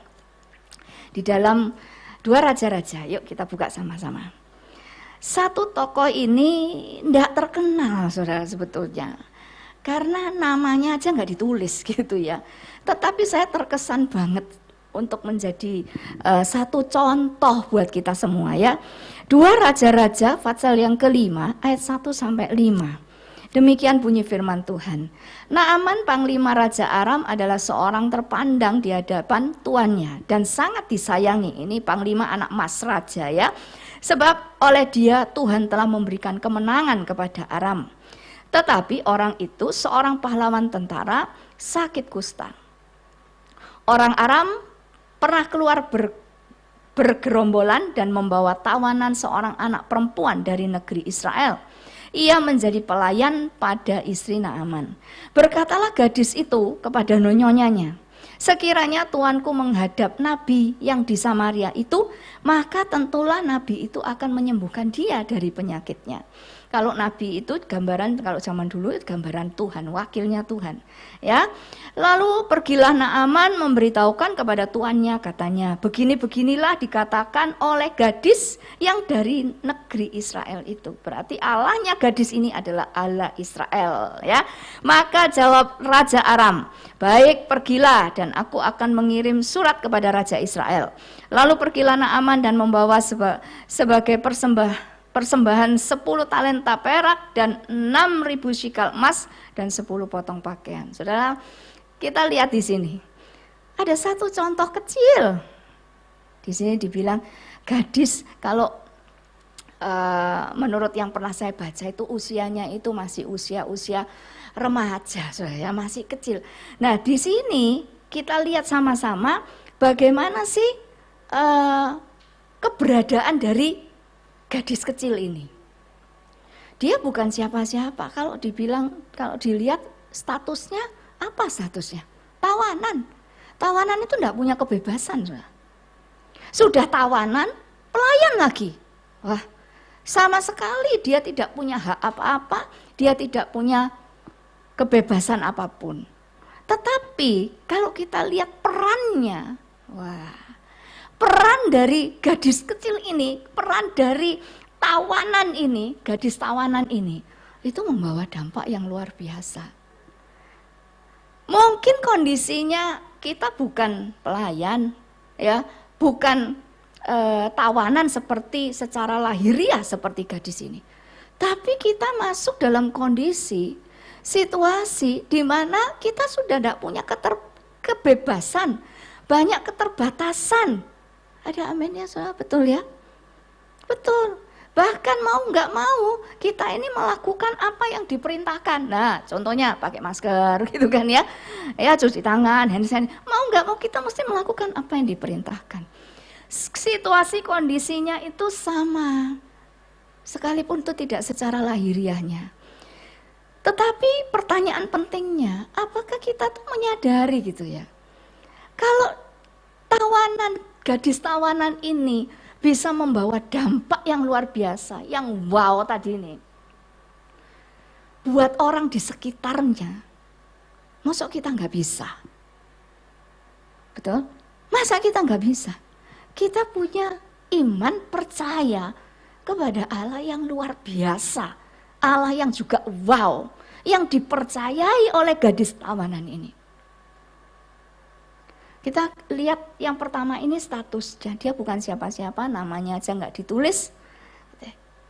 di dalam 2 Raja-Raja. Yuk kita buka sama-sama. Satu tokoh ini tidak terkenal saudara sebetulnya, karena namanya aja nggak ditulis gitu ya. Tetapi saya terkesan banget untuk menjadi satu contoh buat kita semua ya. 2 Raja-Raja pasal yang kelima ayat 1-5. Demikian bunyi firman Tuhan. Naaman panglima Raja Aram adalah seorang terpandang di hadapan tuannya dan sangat disayangi. Ini panglima anak mas raja ya. Sebab oleh dia Tuhan telah memberikan kemenangan kepada Aram. Tetapi orang itu seorang pahlawan tentara sakit kusta. Orang Aram pernah keluar bergerombolan dan membawa tawanan seorang anak perempuan dari negeri Israel. Ia menjadi pelayan pada istri Naaman. Berkatalah gadis itu kepada nyonyanya, sekiranya tuanku menghadap nabi yang di Samaria itu, maka tentulah nabi itu akan menyembuhkan dia dari penyakitnya. Kalau nabi itu gambaran, kalau zaman dulu itu gambaran Tuhan, wakilnya Tuhan. Ya, lalu pergilah Naaman memberitahukan kepada tuannya, katanya, begini-beginilah dikatakan oleh gadis yang dari negeri Israel itu. Berarti Allahnya gadis ini adalah Allah Israel. Ya, maka jawab Raja Aram, baik pergilah dan aku akan mengirim surat kepada Raja Israel. Lalu pergilah Naaman dan membawa sebagai persembahan 10 talenta perak dan 6.000 shikal emas dan 10 potong pakaian. Saudara, kita lihat di sini. Ada satu contoh kecil. Di sini dibilang gadis, kalau menurut yang pernah saya baca itu usianya itu masih usia remaja, saudara, ya, masih kecil. Nah, di sini kita lihat sama-sama bagaimana sih keberadaan dari gadis kecil ini. Dia bukan siapa-siapa. Kalau dilihat statusnya, apa statusnya? Tawanan. Tawanan itu tidak punya kebebasan. Sudah tawanan, pelayan lagi. Wah, sama sekali dia tidak punya hak apa-apa, dia tidak punya kebebasan apapun. Tetapi kalau kita lihat perannya, wah, peran dari gadis kecil ini, peran dari tawanan ini, gadis tawanan ini, itu membawa dampak yang luar biasa. Mungkin kondisinya kita bukan pelayan, ya, bukan tawanan seperti secara lahiriah seperti gadis ini. Tapi kita masuk dalam kondisi, situasi di mana kita sudah tidak punya kebebasan, banyak keterbatasan. Ada amin ya saudara, betul ya? Betul. Bahkan mau nggak mau kita ini melakukan apa yang diperintahkan. Nah contohnya pakai masker gitu kan ya. Ya cuci tangan, hand sanitizer. Mau nggak mau kita mesti melakukan apa yang diperintahkan. Situasi kondisinya itu sama. Sekalipun itu tidak secara lahiriahnya. Tetapi pertanyaan pentingnya, apakah kita tuh menyadari gitu ya? Kalau tawanan, gadis tawanan ini bisa membawa dampak yang luar biasa, yang wow tadi ini. Buat orang di sekitarnya, masa kita nggak bisa? Betul? Masa kita nggak bisa? Kita punya iman, percaya kepada Allah yang luar biasa. Allah yang juga wow, yang dipercayai oleh gadis tawanan ini. Kita lihat yang pertama ini statusnya, dia bukan siapa-siapa, namanya aja nggak ditulis.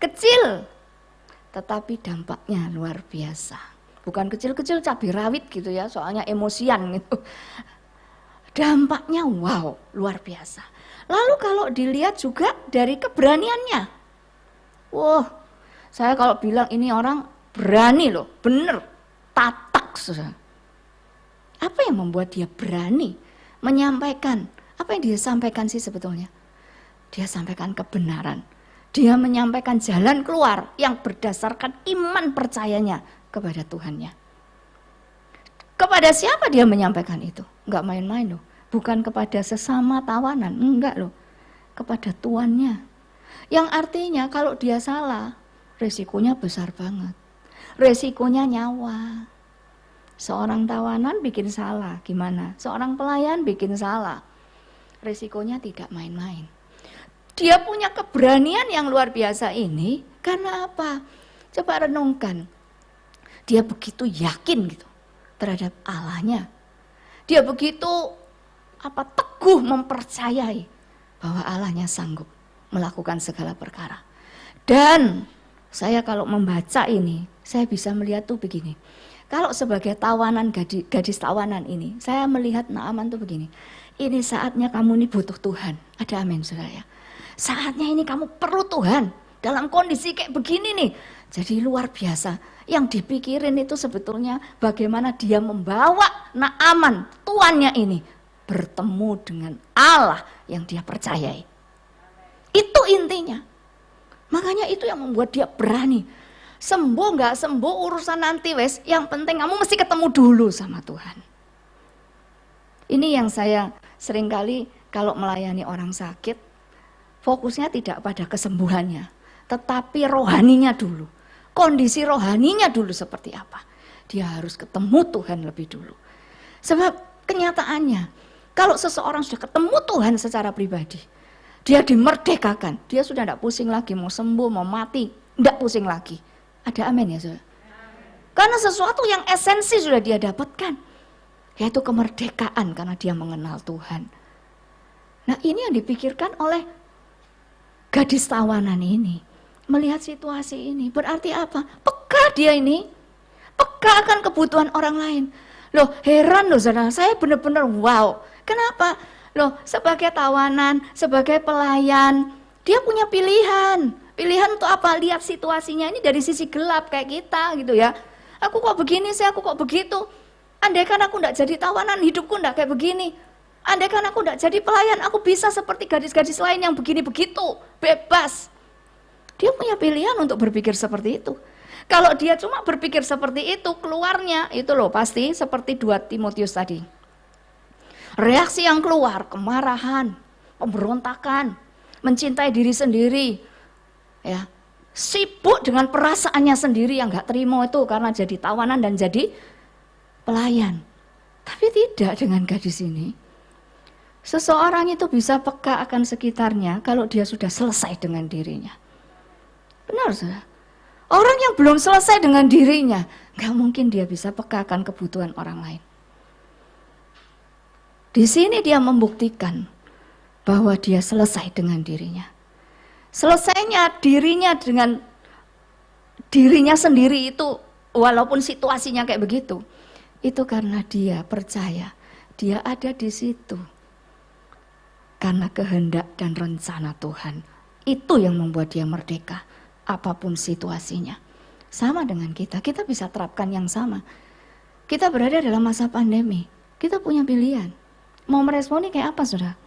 Kecil, tetapi dampaknya luar biasa. Bukan kecil-kecil cabai rawit gitu ya, soalnya emosian gitu. Dampaknya wow, luar biasa. Lalu kalau dilihat juga dari keberaniannya. Wah, saya kalau bilang ini orang berani loh, bener, tatak. Apa yang membuat dia berani menyampaikan? Apa yang dia sampaikan sih sebetulnya? Dia sampaikan kebenaran. Dia menyampaikan jalan keluar yang berdasarkan iman percayanya kepada Tuhannya. Kepada siapa dia menyampaikan itu? Enggak main-main loh. Bukan kepada sesama tawanan, enggak loh. Kepada tuannya. Yang artinya kalau dia salah, resikonya besar banget. Resikonya nyawa. Seorang tawanan bikin salah, gimana? Seorang pelayan bikin salah. Resikonya tidak main-main. Dia punya keberanian yang luar biasa ini karena apa? Coba renungkan. Dia begitu yakin gitu terhadap Allahnya. Dia begitu teguh mempercayai bahwa Allahnya sanggup melakukan segala perkara. Dan saya kalau membaca ini, saya bisa melihat tuh begini. Kalau sebagai tawanan, gadis tawanan ini, saya melihat Naaman tuh begini. Ini saatnya kamu ini butuh Tuhan. Ada amin saudara ya. Saatnya ini kamu perlu Tuhan. Dalam kondisi kayak begini nih. Jadi luar biasa. Yang dipikirin itu sebetulnya bagaimana dia membawa Naaman, tuannya ini, bertemu dengan Allah yang dia percayai. Itu intinya. Makanya itu yang membuat dia berani. Sembuh nggak sembuh urusan nanti wes. Yang penting kamu mesti ketemu dulu sama Tuhan. Ini yang saya seringkali kalau melayani orang sakit, fokusnya tidak pada kesembuhannya, tetapi rohaninya dulu. Kondisi rohaninya dulu seperti apa. Dia harus ketemu Tuhan lebih dulu. Sebab kenyataannya, kalau seseorang sudah ketemu Tuhan secara pribadi, dia dimerdekakan. Dia sudah tidak pusing lagi mau sembuh, mau mati, tidak pusing lagi. Ada amin ya saudara? Karena sesuatu yang esensi sudah dia dapatkan, yaitu kemerdekaan karena dia mengenal Tuhan. Nah ini yang dipikirkan oleh gadis tawanan ini. Melihat situasi ini, berarti apa? Peka dia ini, peka akan kebutuhan orang lain. Loh heran loh saudara, saya benar-benar wow. Kenapa? Loh sebagai tawanan, sebagai pelayan, dia punya pilihan. Pilihan untuk apa? Lihat situasinya ini dari sisi gelap kayak kita gitu ya. Aku kok begini sih, aku kok begitu. Andaikan aku enggak jadi tawanan, hidupku enggak kayak begini. Andaikan aku enggak jadi pelayan, aku bisa seperti gadis-gadis lain yang begini begitu, bebas. Dia punya pilihan untuk berpikir seperti itu. Kalau dia cuma berpikir seperti itu, keluarnya itu loh pasti seperti 2 Timotius tadi. Reaksi yang keluar, kemarahan, pemberontakan, mencintai diri sendiri, ya, sibuk dengan perasaannya sendiri yang gak terima itu karena jadi tawanan dan jadi pelayan. Tapi tidak dengan gadis ini. Seseorang itu bisa peka akan sekitarnya kalau dia sudah selesai dengan dirinya. Benar saudara? Orang yang belum selesai dengan dirinya, gak mungkin dia bisa peka akan kebutuhan orang lain. Di sini dia membuktikan bahwa dia selesai dengan dirinya. Selesainya dirinya dengan dirinya sendiri itu, walaupun situasinya kayak begitu, itu karena dia percaya dia ada di situ. Karena kehendak dan rencana Tuhan, itu yang membuat dia merdeka, apapun situasinya. Sama dengan kita bisa terapkan yang sama. Kita berada dalam masa pandemi, kita punya pilihan. Mau meresponi kayak apa, saudara?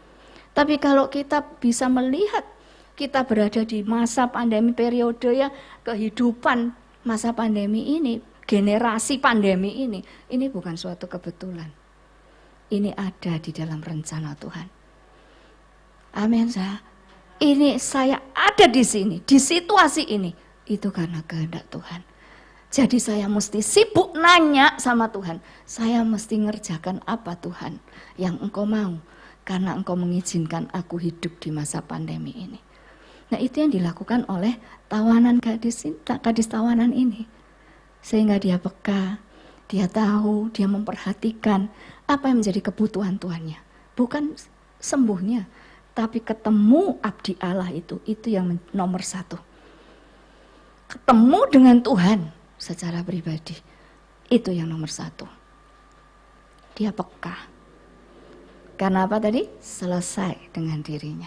Tapi kalau kita bisa melihat kita berada di masa pandemi, periode ya kehidupan masa pandemi ini, generasi pandemi ini bukan suatu kebetulan. Ini ada di dalam rencana Tuhan. Amin, ini saya ada di sini, di situasi ini, itu karena kehendak Tuhan. Jadi saya mesti sibuk nanya sama Tuhan, saya mesti ngerjakan apa Tuhan yang Engkau mau, karena Engkau mengizinkan aku hidup di masa pandemi ini. Nah, itu yang dilakukan oleh tawanan gadis tawanan ini. Sehingga dia peka, dia tahu, dia memperhatikan apa yang menjadi kebutuhan Tuhannya. Bukan sembuhnya, tapi ketemu abdi Allah itu yang nomor satu. Ketemu dengan Tuhan secara pribadi, itu yang nomor satu. Dia peka. Karena apa tadi? Selesai dengan dirinya.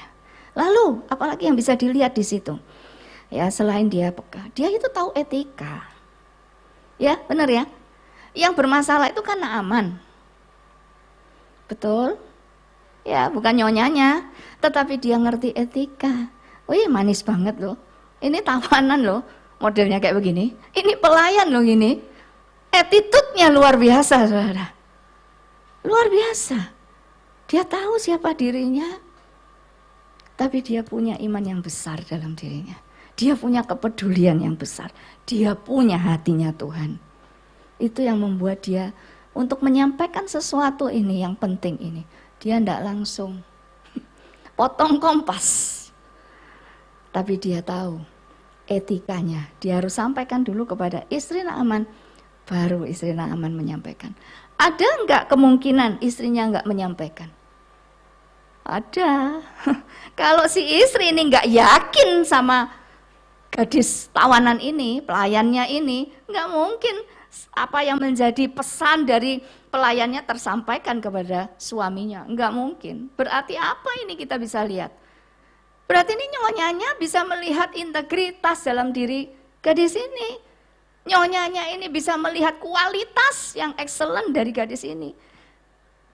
Lalu, apalagi yang bisa dilihat di situ? Ya, selain dia peka, dia itu tahu etika. Ya, benar ya? Yang bermasalah itu kan Naaman. Betul? Ya, bukan nyonyanya, tetapi dia ngerti etika. Wih, manis banget loh. Ini tawanan loh, modelnya kayak begini. Ini pelayan loh gini. Attitude-nya luar biasa, saudara. Luar biasa. Dia tahu siapa dirinya, tapi dia punya iman yang besar dalam dirinya. Dia punya kepedulian yang besar. Dia punya hatinya Tuhan. Itu yang membuat dia untuk menyampaikan sesuatu ini yang penting ini. Dia tidak langsung potong kompas. Tapi dia tahu etikanya. Dia harus sampaikan dulu kepada istri Naaman. Baru istri Naaman menyampaikan. Ada enggak kemungkinan istrinya enggak menyampaikan? Ada. Kalau si istri ini enggak yakin sama gadis tawanan ini, pelayannya ini, enggak mungkin apa yang menjadi pesan dari pelayannya tersampaikan kepada suaminya. Enggak mungkin. Berarti apa ini kita bisa lihat? Berarti ini nyonyanya bisa melihat integritas dalam diri gadis ini. Nyonyanya ini bisa melihat kualitas yang excellent dari gadis ini.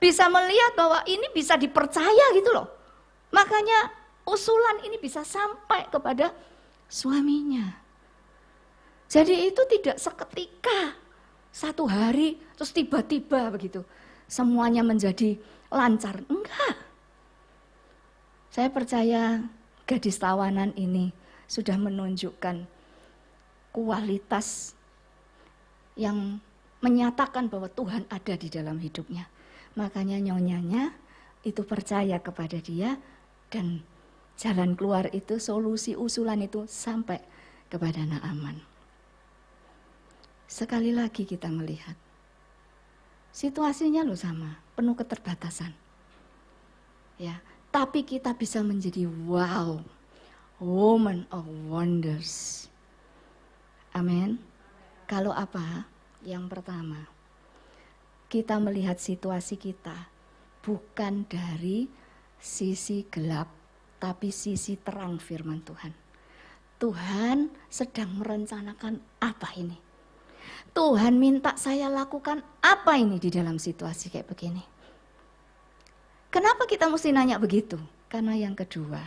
Bisa melihat bahwa ini bisa dipercaya gitu loh. Makanya usulan ini bisa sampai kepada suaminya. Jadi itu tidak seketika. Satu hari terus tiba-tiba begitu semuanya menjadi lancar. Enggak. Saya percaya gadis tawanan ini sudah menunjukkan kualitas yang menyatakan bahwa Tuhan ada di dalam hidupnya. Makanya nyonyanya itu percaya kepada dia dan jalan keluar itu, solusi usulan itu sampai kepada Naaman. Sekali lagi kita melihat, situasinya loh sama, penuh keterbatasan. Ya, tapi kita bisa menjadi wow, woman of wonders. Amin. Kalau apa? Yang pertama, kita melihat situasi kita bukan dari sisi gelap, tapi sisi terang firman Tuhan. Tuhan sedang merencanakan apa ini? Tuhan minta saya lakukan apa ini di dalam situasi kayak begini? Kenapa kita mesti nanya begitu? Karena yang kedua,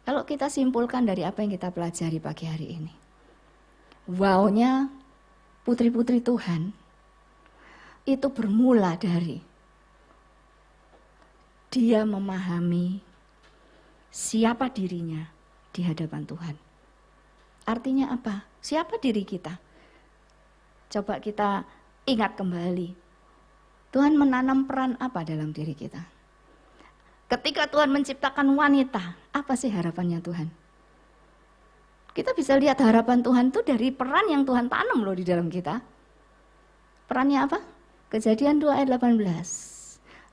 kalau kita simpulkan dari apa yang kita pelajari pagi hari ini, wow-nya putri-putri Tuhan itu bermula dari dia memahami siapa dirinya di hadapan Tuhan. Artinya apa? Siapa diri kita? Coba kita ingat kembali. Tuhan menanam peran apa dalam diri kita? Ketika Tuhan menciptakan wanita, apa sih harapannya Tuhan? Kita bisa lihat harapan Tuhan itu dari peran yang Tuhan tanam loh di dalam kita. Perannya apa? Kejadian 2 ayat 18.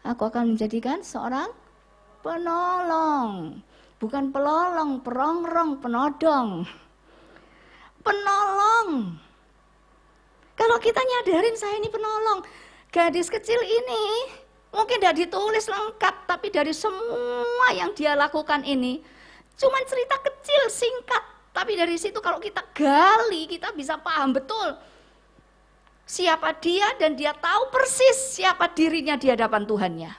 Aku akan menjadikan seorang penolong. Bukan pelolong, perongrong, penodong. Penolong. Kalau kita nyadarin saya ini penolong, gadis kecil ini mungkin tidak ditulis lengkap, tapi dari semua yang dia lakukan ini, cuman cerita kecil, singkat. Tapi dari situ kalau kita gali, kita bisa paham betul siapa dia, dan dia tahu persis siapa dirinya di hadapan Tuhannya.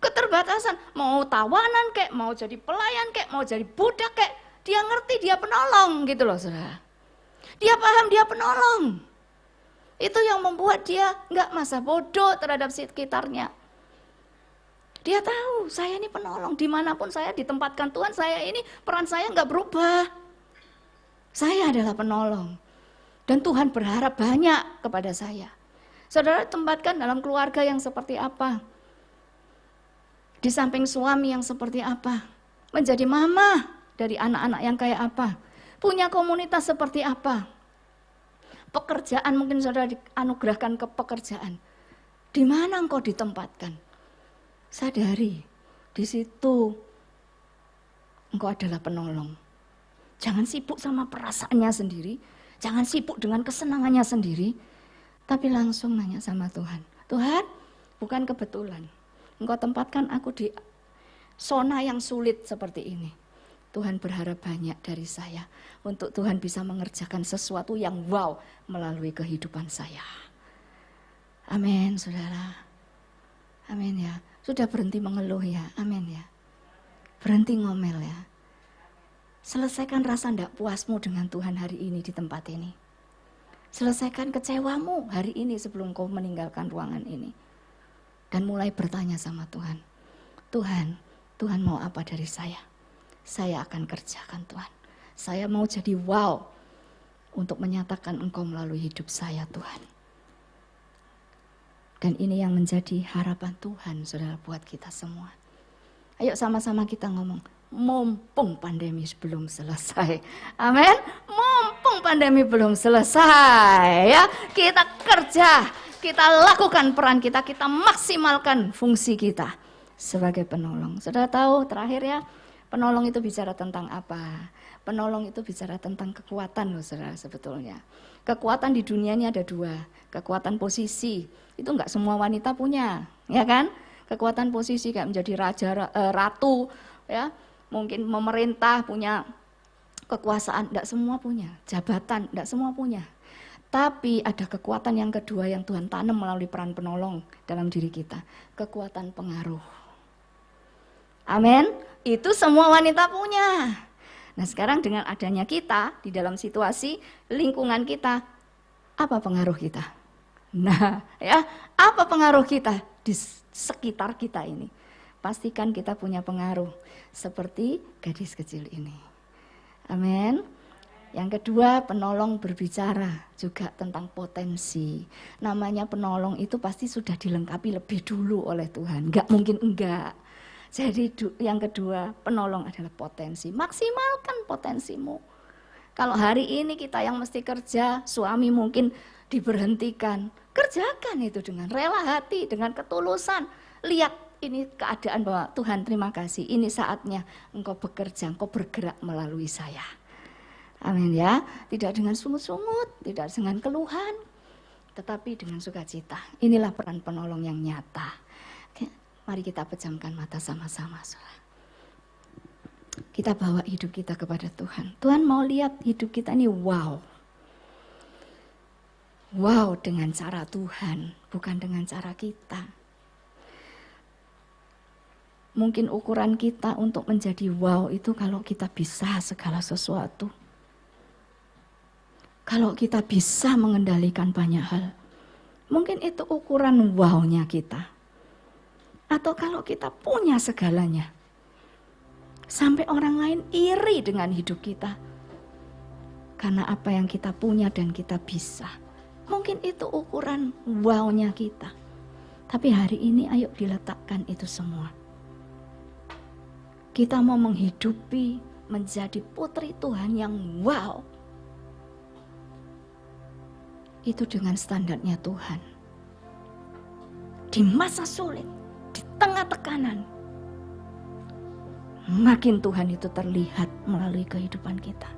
Keterbatasan, mau tawanan kek, mau jadi pelayan kek, mau jadi budak kek, dia ngerti dia penolong gitu loh saudara. Dia paham dia penolong. Itu yang membuat dia nggak masa bodoh terhadap sekitarnya. Dia tahu saya ini penolong, dimanapun saya ditempatkan Tuhan, saya ini peran saya nggak berubah. Saya adalah penolong. Dan Tuhan berharap banyak kepada saya. Saudara tempatkan dalam keluarga yang seperti apa? Di samping suami yang seperti apa? Menjadi mama dari anak-anak yang kayak apa? Punya komunitas seperti apa? Pekerjaan, mungkin saudara dianugerahkan ke pekerjaan. Di mana engkau ditempatkan? Sadari, di situ engkau adalah penolong. Jangan sibuk sama perasaannya sendiri, jangan sibuk dengan kesenangannya sendiri, tapi langsung nanya sama Tuhan. Tuhan, bukan kebetulan engkau tempatkan aku di zona yang sulit seperti ini. Tuhan berharap banyak dari saya untuk Tuhan bisa mengerjakan sesuatu yang wow melalui kehidupan saya. Amin, saudara. Amin ya. Sudah berhenti mengeluh ya. Amin ya. Berhenti ngomel ya. Selesaikan rasa tidak puasmu dengan Tuhan hari ini di tempat ini. Selesaikan kecewamu hari ini sebelum kau meninggalkan ruangan ini. Dan mulai bertanya sama Tuhan. Tuhan mau apa dari saya? Saya akan kerjakan Tuhan. Saya mau jadi wow untuk menyatakan Engkau melalui hidup saya Tuhan. Dan ini yang menjadi harapan Tuhan saudara buat kita semua. Ayo sama-sama kita ngomong, mumpung pandemi belum selesai. Amin. Mumpung pandemi belum selesai ya, kita kerja, kita lakukan peran kita, kita maksimalkan fungsi kita sebagai penolong. Saudara tahu terakhir ya, penolong itu bicara tentang apa? Penolong itu bicara tentang kekuatan loh saudara sebetulnya. Kekuatan di dunia ini ada dua, kekuatan posisi, itu enggak semua wanita punya, ya kan? Kekuatan posisi kayak menjadi raja, ratu, ya, mungkin memerintah, punya kekuasaan, enggak semua punya. Jabatan, enggak semua punya. Tapi ada kekuatan yang kedua yang Tuhan tanam melalui peran penolong dalam diri kita, kekuatan pengaruh. Amin. Itu semua wanita punya. Nah sekarang dengan adanya kita di dalam situasi lingkungan kita, apa pengaruh kita? Nah ya, apa pengaruh kita di sekitar kita ini? Pastikan kita punya pengaruh seperti gadis kecil ini. Amin. Yang kedua, penolong berbicara juga tentang potensi. Namanya penolong itu pasti sudah dilengkapi lebih dulu oleh Tuhan. Enggak mungkin enggak. Jadi yang kedua, penolong adalah potensi. Maksimalkan potensimu. Kalau hari ini kita yang mesti kerja, suami mungkin diberhentikan. Kerjakan itu dengan rela hati, dengan ketulusan. Lihat ini keadaan bahwa Tuhan terima kasih. Ini saatnya engkau bekerja, engkau bergerak melalui saya. Amin ya. Tidak dengan sungut-sungut, tidak dengan keluhan, tetapi dengan sukacita. Inilah peran penolong yang nyata. Mari kita pejamkan mata sama-sama. Kita bawa hidup kita kepada Tuhan. Tuhan mau lihat hidup kita ini wow. Wow dengan cara Tuhan, bukan dengan cara kita. Mungkin ukuran kita untuk menjadi wow itu kalau kita bisa segala sesuatu. Kalau kita bisa mengendalikan banyak hal. Mungkin itu ukuran wow-nya kita. Atau kalau kita punya segalanya, sampai orang lain iri dengan hidup kita. Karena apa yang kita punya dan kita bisa. Mungkin itu ukuran wow-nya kita. Tapi hari ini ayo diletakkan itu semua. Kita mau menghidupi menjadi putri Tuhan yang wow. Itu dengan standarnya Tuhan. di masa sulit, di tengah tekanan, makin Tuhan itu terlihat melalui kehidupan kita.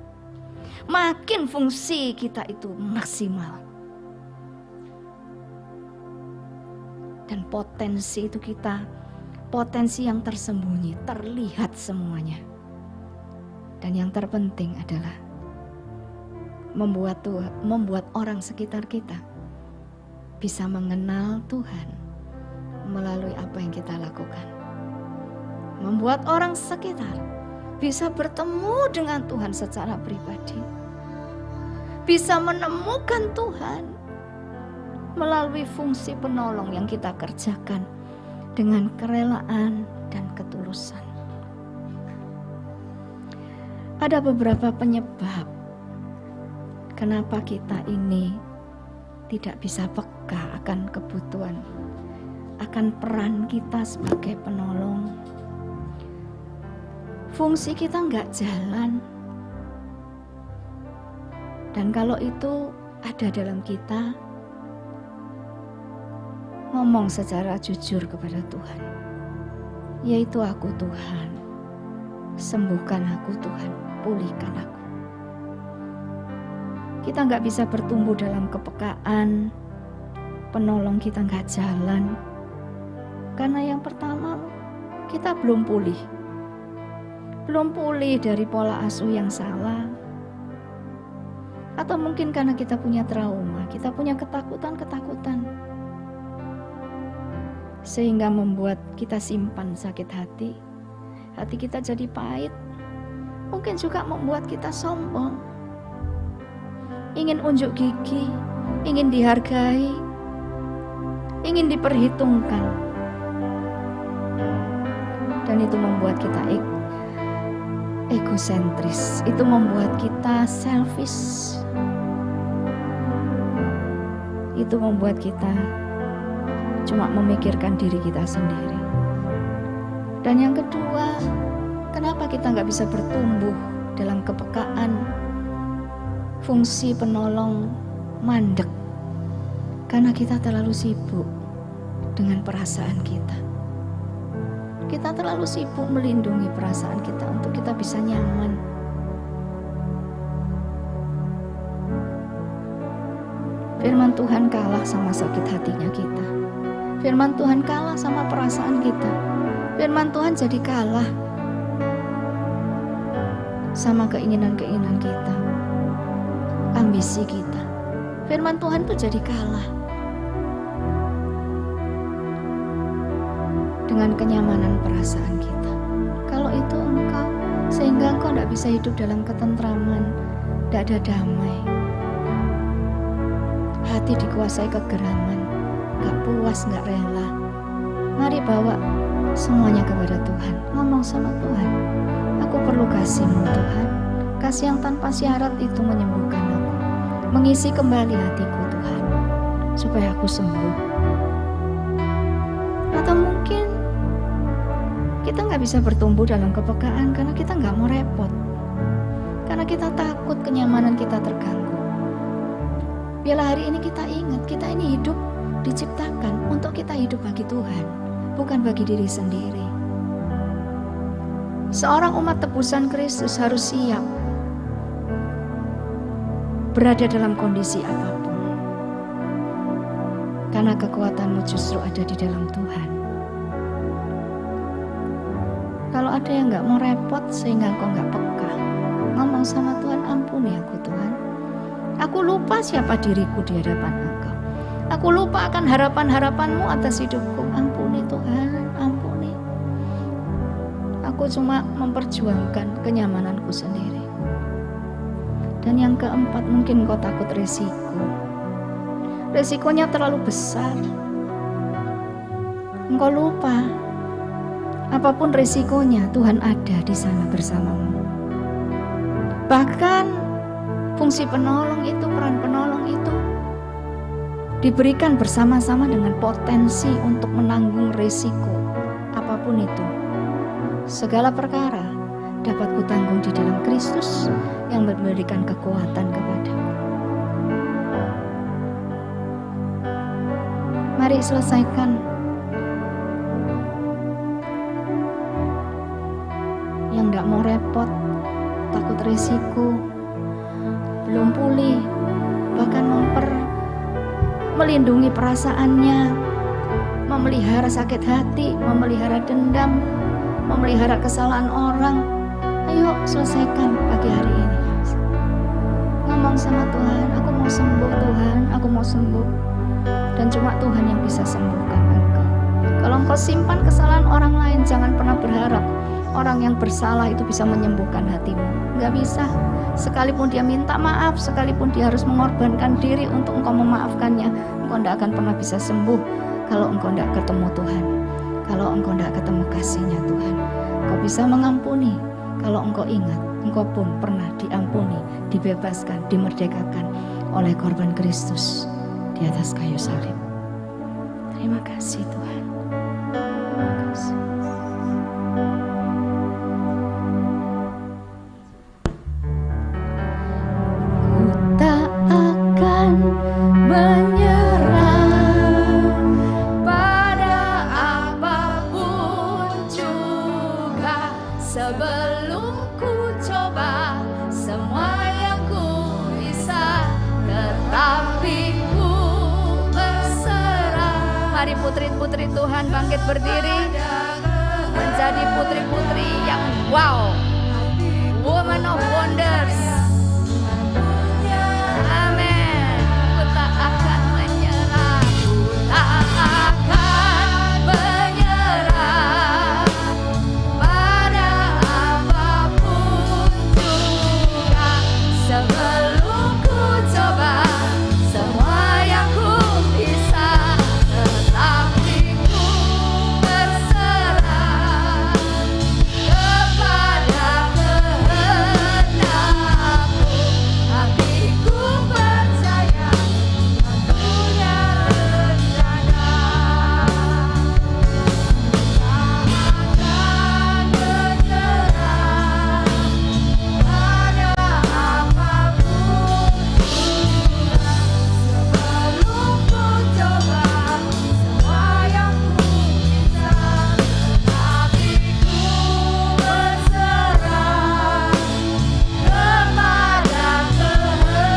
Makin fungsi kita itu maksimal. Dan potensi itu kita, potensi yang tersembunyi, terlihat semuanya. Dan yang terpenting adalah membuat orang sekitar kita bisa mengenal Tuhan melalui apa yang kita lakukan. Membuat orang sekitar bisa bertemu dengan Tuhan secara pribadi. Bisa menemukan Tuhan melalui fungsi penolong yang kita kerjakan dengan kerelaan dan ketulusan. Ada beberapa penyebab kenapa kita ini tidak bisa peka akan kebutuhan, akan peran kita sebagai penolong. Fungsi kita nggak jalan. Dan kalau itu ada dalam kita, ngomong secara jujur kepada Tuhan, yaitu aku Tuhan, sembuhkan aku Tuhan, pulihkan aku. Kita nggak bisa bertumbuh dalam kepekaan, penolong kita nggak jalan, karena yang pertama kita belum pulih dari pola asuh yang salah, atau mungkin karena kita punya trauma, kita punya ketakutan, sehingga membuat kita simpan sakit hati kita jadi pahit, mungkin juga membuat kita sombong, ingin unjuk gigi, ingin dihargai, ingin diperhitungkan, dan itu membuat kita egosentris, itu membuat kita selfish, itu membuat kita cuma memikirkan diri kita sendiri. Dan yang kedua, kenapa kita nggak bisa bertumbuh dalam kepekaan, fungsi penolong mandek? Karena kita terlalu sibuk dengan perasaan kita. Kita terlalu sibuk melindungi perasaan kita untuk kita bisa nyaman. Firman Tuhan kalah sama sakit hatinya kita. Firman Tuhan kalah sama perasaan kita. Firman Tuhan jadi kalah sama keinginan-keinginan kita, ambisi kita. Firman Tuhan tuh jadi kalah dengan kenyamanan perasaan kita. Kalau itu engkau, sehingga engkau tidak bisa hidup dalam ketentraman, tidak ada damai. Hati dikuasai kegeraman, gak puas, gak rela. Mari bawa semuanya kepada Tuhan. Ngomong sama Tuhan, aku perlu kasih-Mu Tuhan. Kasih yang tanpa syarat itu menyembuhkan aku, mengisi kembali hatiku Tuhan, supaya aku sembuh. Atau mungkin kita gak bisa bertumbuh dalam kepekaan karena kita gak mau repot, karena kita takut kenyamanan kita terganggu. Biarlah hari ini kita ingat, kita ini hidup diciptakan untuk kita hidup bagi Tuhan, bukan bagi diri sendiri. Seorang umat tebusan Kristus harus siap berada dalam kondisi apapun, karena kekuatanmu justru ada di dalam Tuhan. Kalau ada yang gak mau repot sehingga engkau gak peka, ngomong sama Tuhan, ampuni aku Tuhan. Aku lupa siapa diriku di hadapan Engkau. Aku lupa akan harapan-harapan-Mu atas hidupku. Ampuni Tuhan, ampuni. Aku cuma memperjuangkan kenyamananku sendiri. Dan yang keempat, mungkin kau takut resiko. Resikonya terlalu besar. Engkau lupa, apapun resikonya, Tuhan ada di sana bersamamu. Bahkan fungsi penolong itu, peran penolong itu diberikan bersama-sama dengan potensi untuk menanggung resiko apapun itu. Segala perkara dapat kutanggung di dalam Kristus yang memberikan kekuatan kepadaku. Mari selesaikan repot, takut resiko, belum pulih, bahkan melindungi perasaannya, memelihara sakit hati, memelihara dendam, memelihara kesalahan orang. Ayo selesaikan pagi hari ini. Ngomong sama Tuhan, aku mau sembuh Tuhan, aku mau sembuh. Dan cuma Tuhan yang bisa sembuhkan engkau. Kalau engkau simpan kesalahan orang lain, jangan pernah berharap orang yang bersalah itu bisa menyembuhkan hatimu. Nggak bisa. Sekalipun dia minta maaf, sekalipun dia harus mengorbankan diri untuk engkau memaafkannya, engkau tidak akan pernah bisa sembuh kalau engkau tidak ketemu Tuhan. Kalau engkau tidak ketemu kasih-Nya Tuhan. Engkau bisa mengampuni kalau engkau ingat engkau pun pernah diampuni, dibebaskan, dimerdekakan oleh korban Kristus di atas kayu salib. Terima kasih Tuhan. Terima kasih. Ku tak akan menyerah pada apapun juga, sebelum ku coba semua yang ku bisa, tetapi ku berserah. Mari putri-putri Tuhan bangkit berdiri, menjadi putri-putri yang wow, woman of wonders. Amin. Ku tak akan menyerah, ku tak akan menyerah pada apapun juga, sebelum ku coba semua yang ku bisa, tetapi ku berserah kepada kehendakmu. Hatiku percaya punya rencana, tak akan menyerah pada apapun juga, sebelum ku coba semua yang ku bisa, tetapi ku berserah kepada kehendakmu.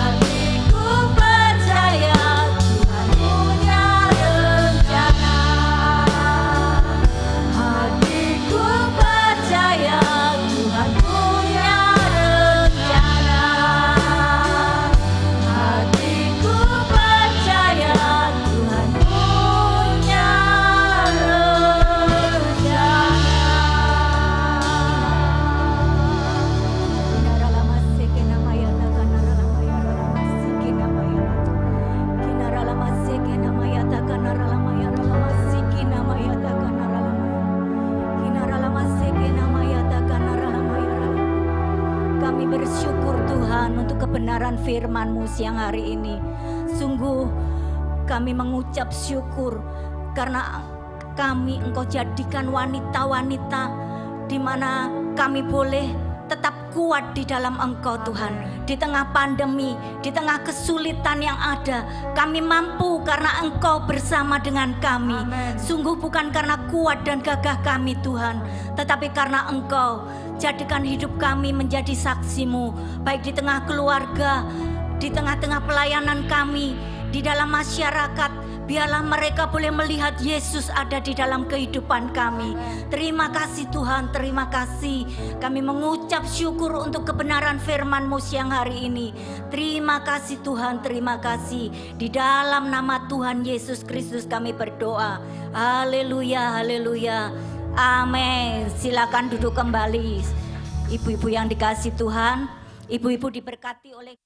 Hatiku percaya Tuhan punya rencana. Hatiku percaya Tuhan punya rencana. Hatiku percaya Tuhan punya Kami bersyukur Tuhan untuk kebenaran firman-Mu siang hari ini. Sungguh kami mengucap syukur karena kami Engkau jadikan wanita-wanita di mana kami boleh tetap kuat di dalam Engkau Tuhan. Di tengah pandemi, di tengah kesulitan yang ada, kami mampu karena Engkau bersama dengan kami. Sungguh bukan karena kuat dan gagah kami Tuhan, tetapi karena Engkau jadikan hidup kami menjadi saksi-Mu, baik di tengah keluarga, di tengah-tengah pelayanan kami, di dalam masyarakat. Biarlah mereka boleh melihat Yesus ada di dalam kehidupan kami. Terima kasih Tuhan, terima kasih. Kami mengucap syukur untuk kebenaran firman-Mu siang hari ini. Terima kasih Tuhan, terima kasih. Di dalam nama Tuhan Yesus Kristus kami berdoa. Haleluya, haleluya. Amin. Silakan duduk kembali. Ibu-ibu yang dikasihi Tuhan, ibu-ibu diberkati oleh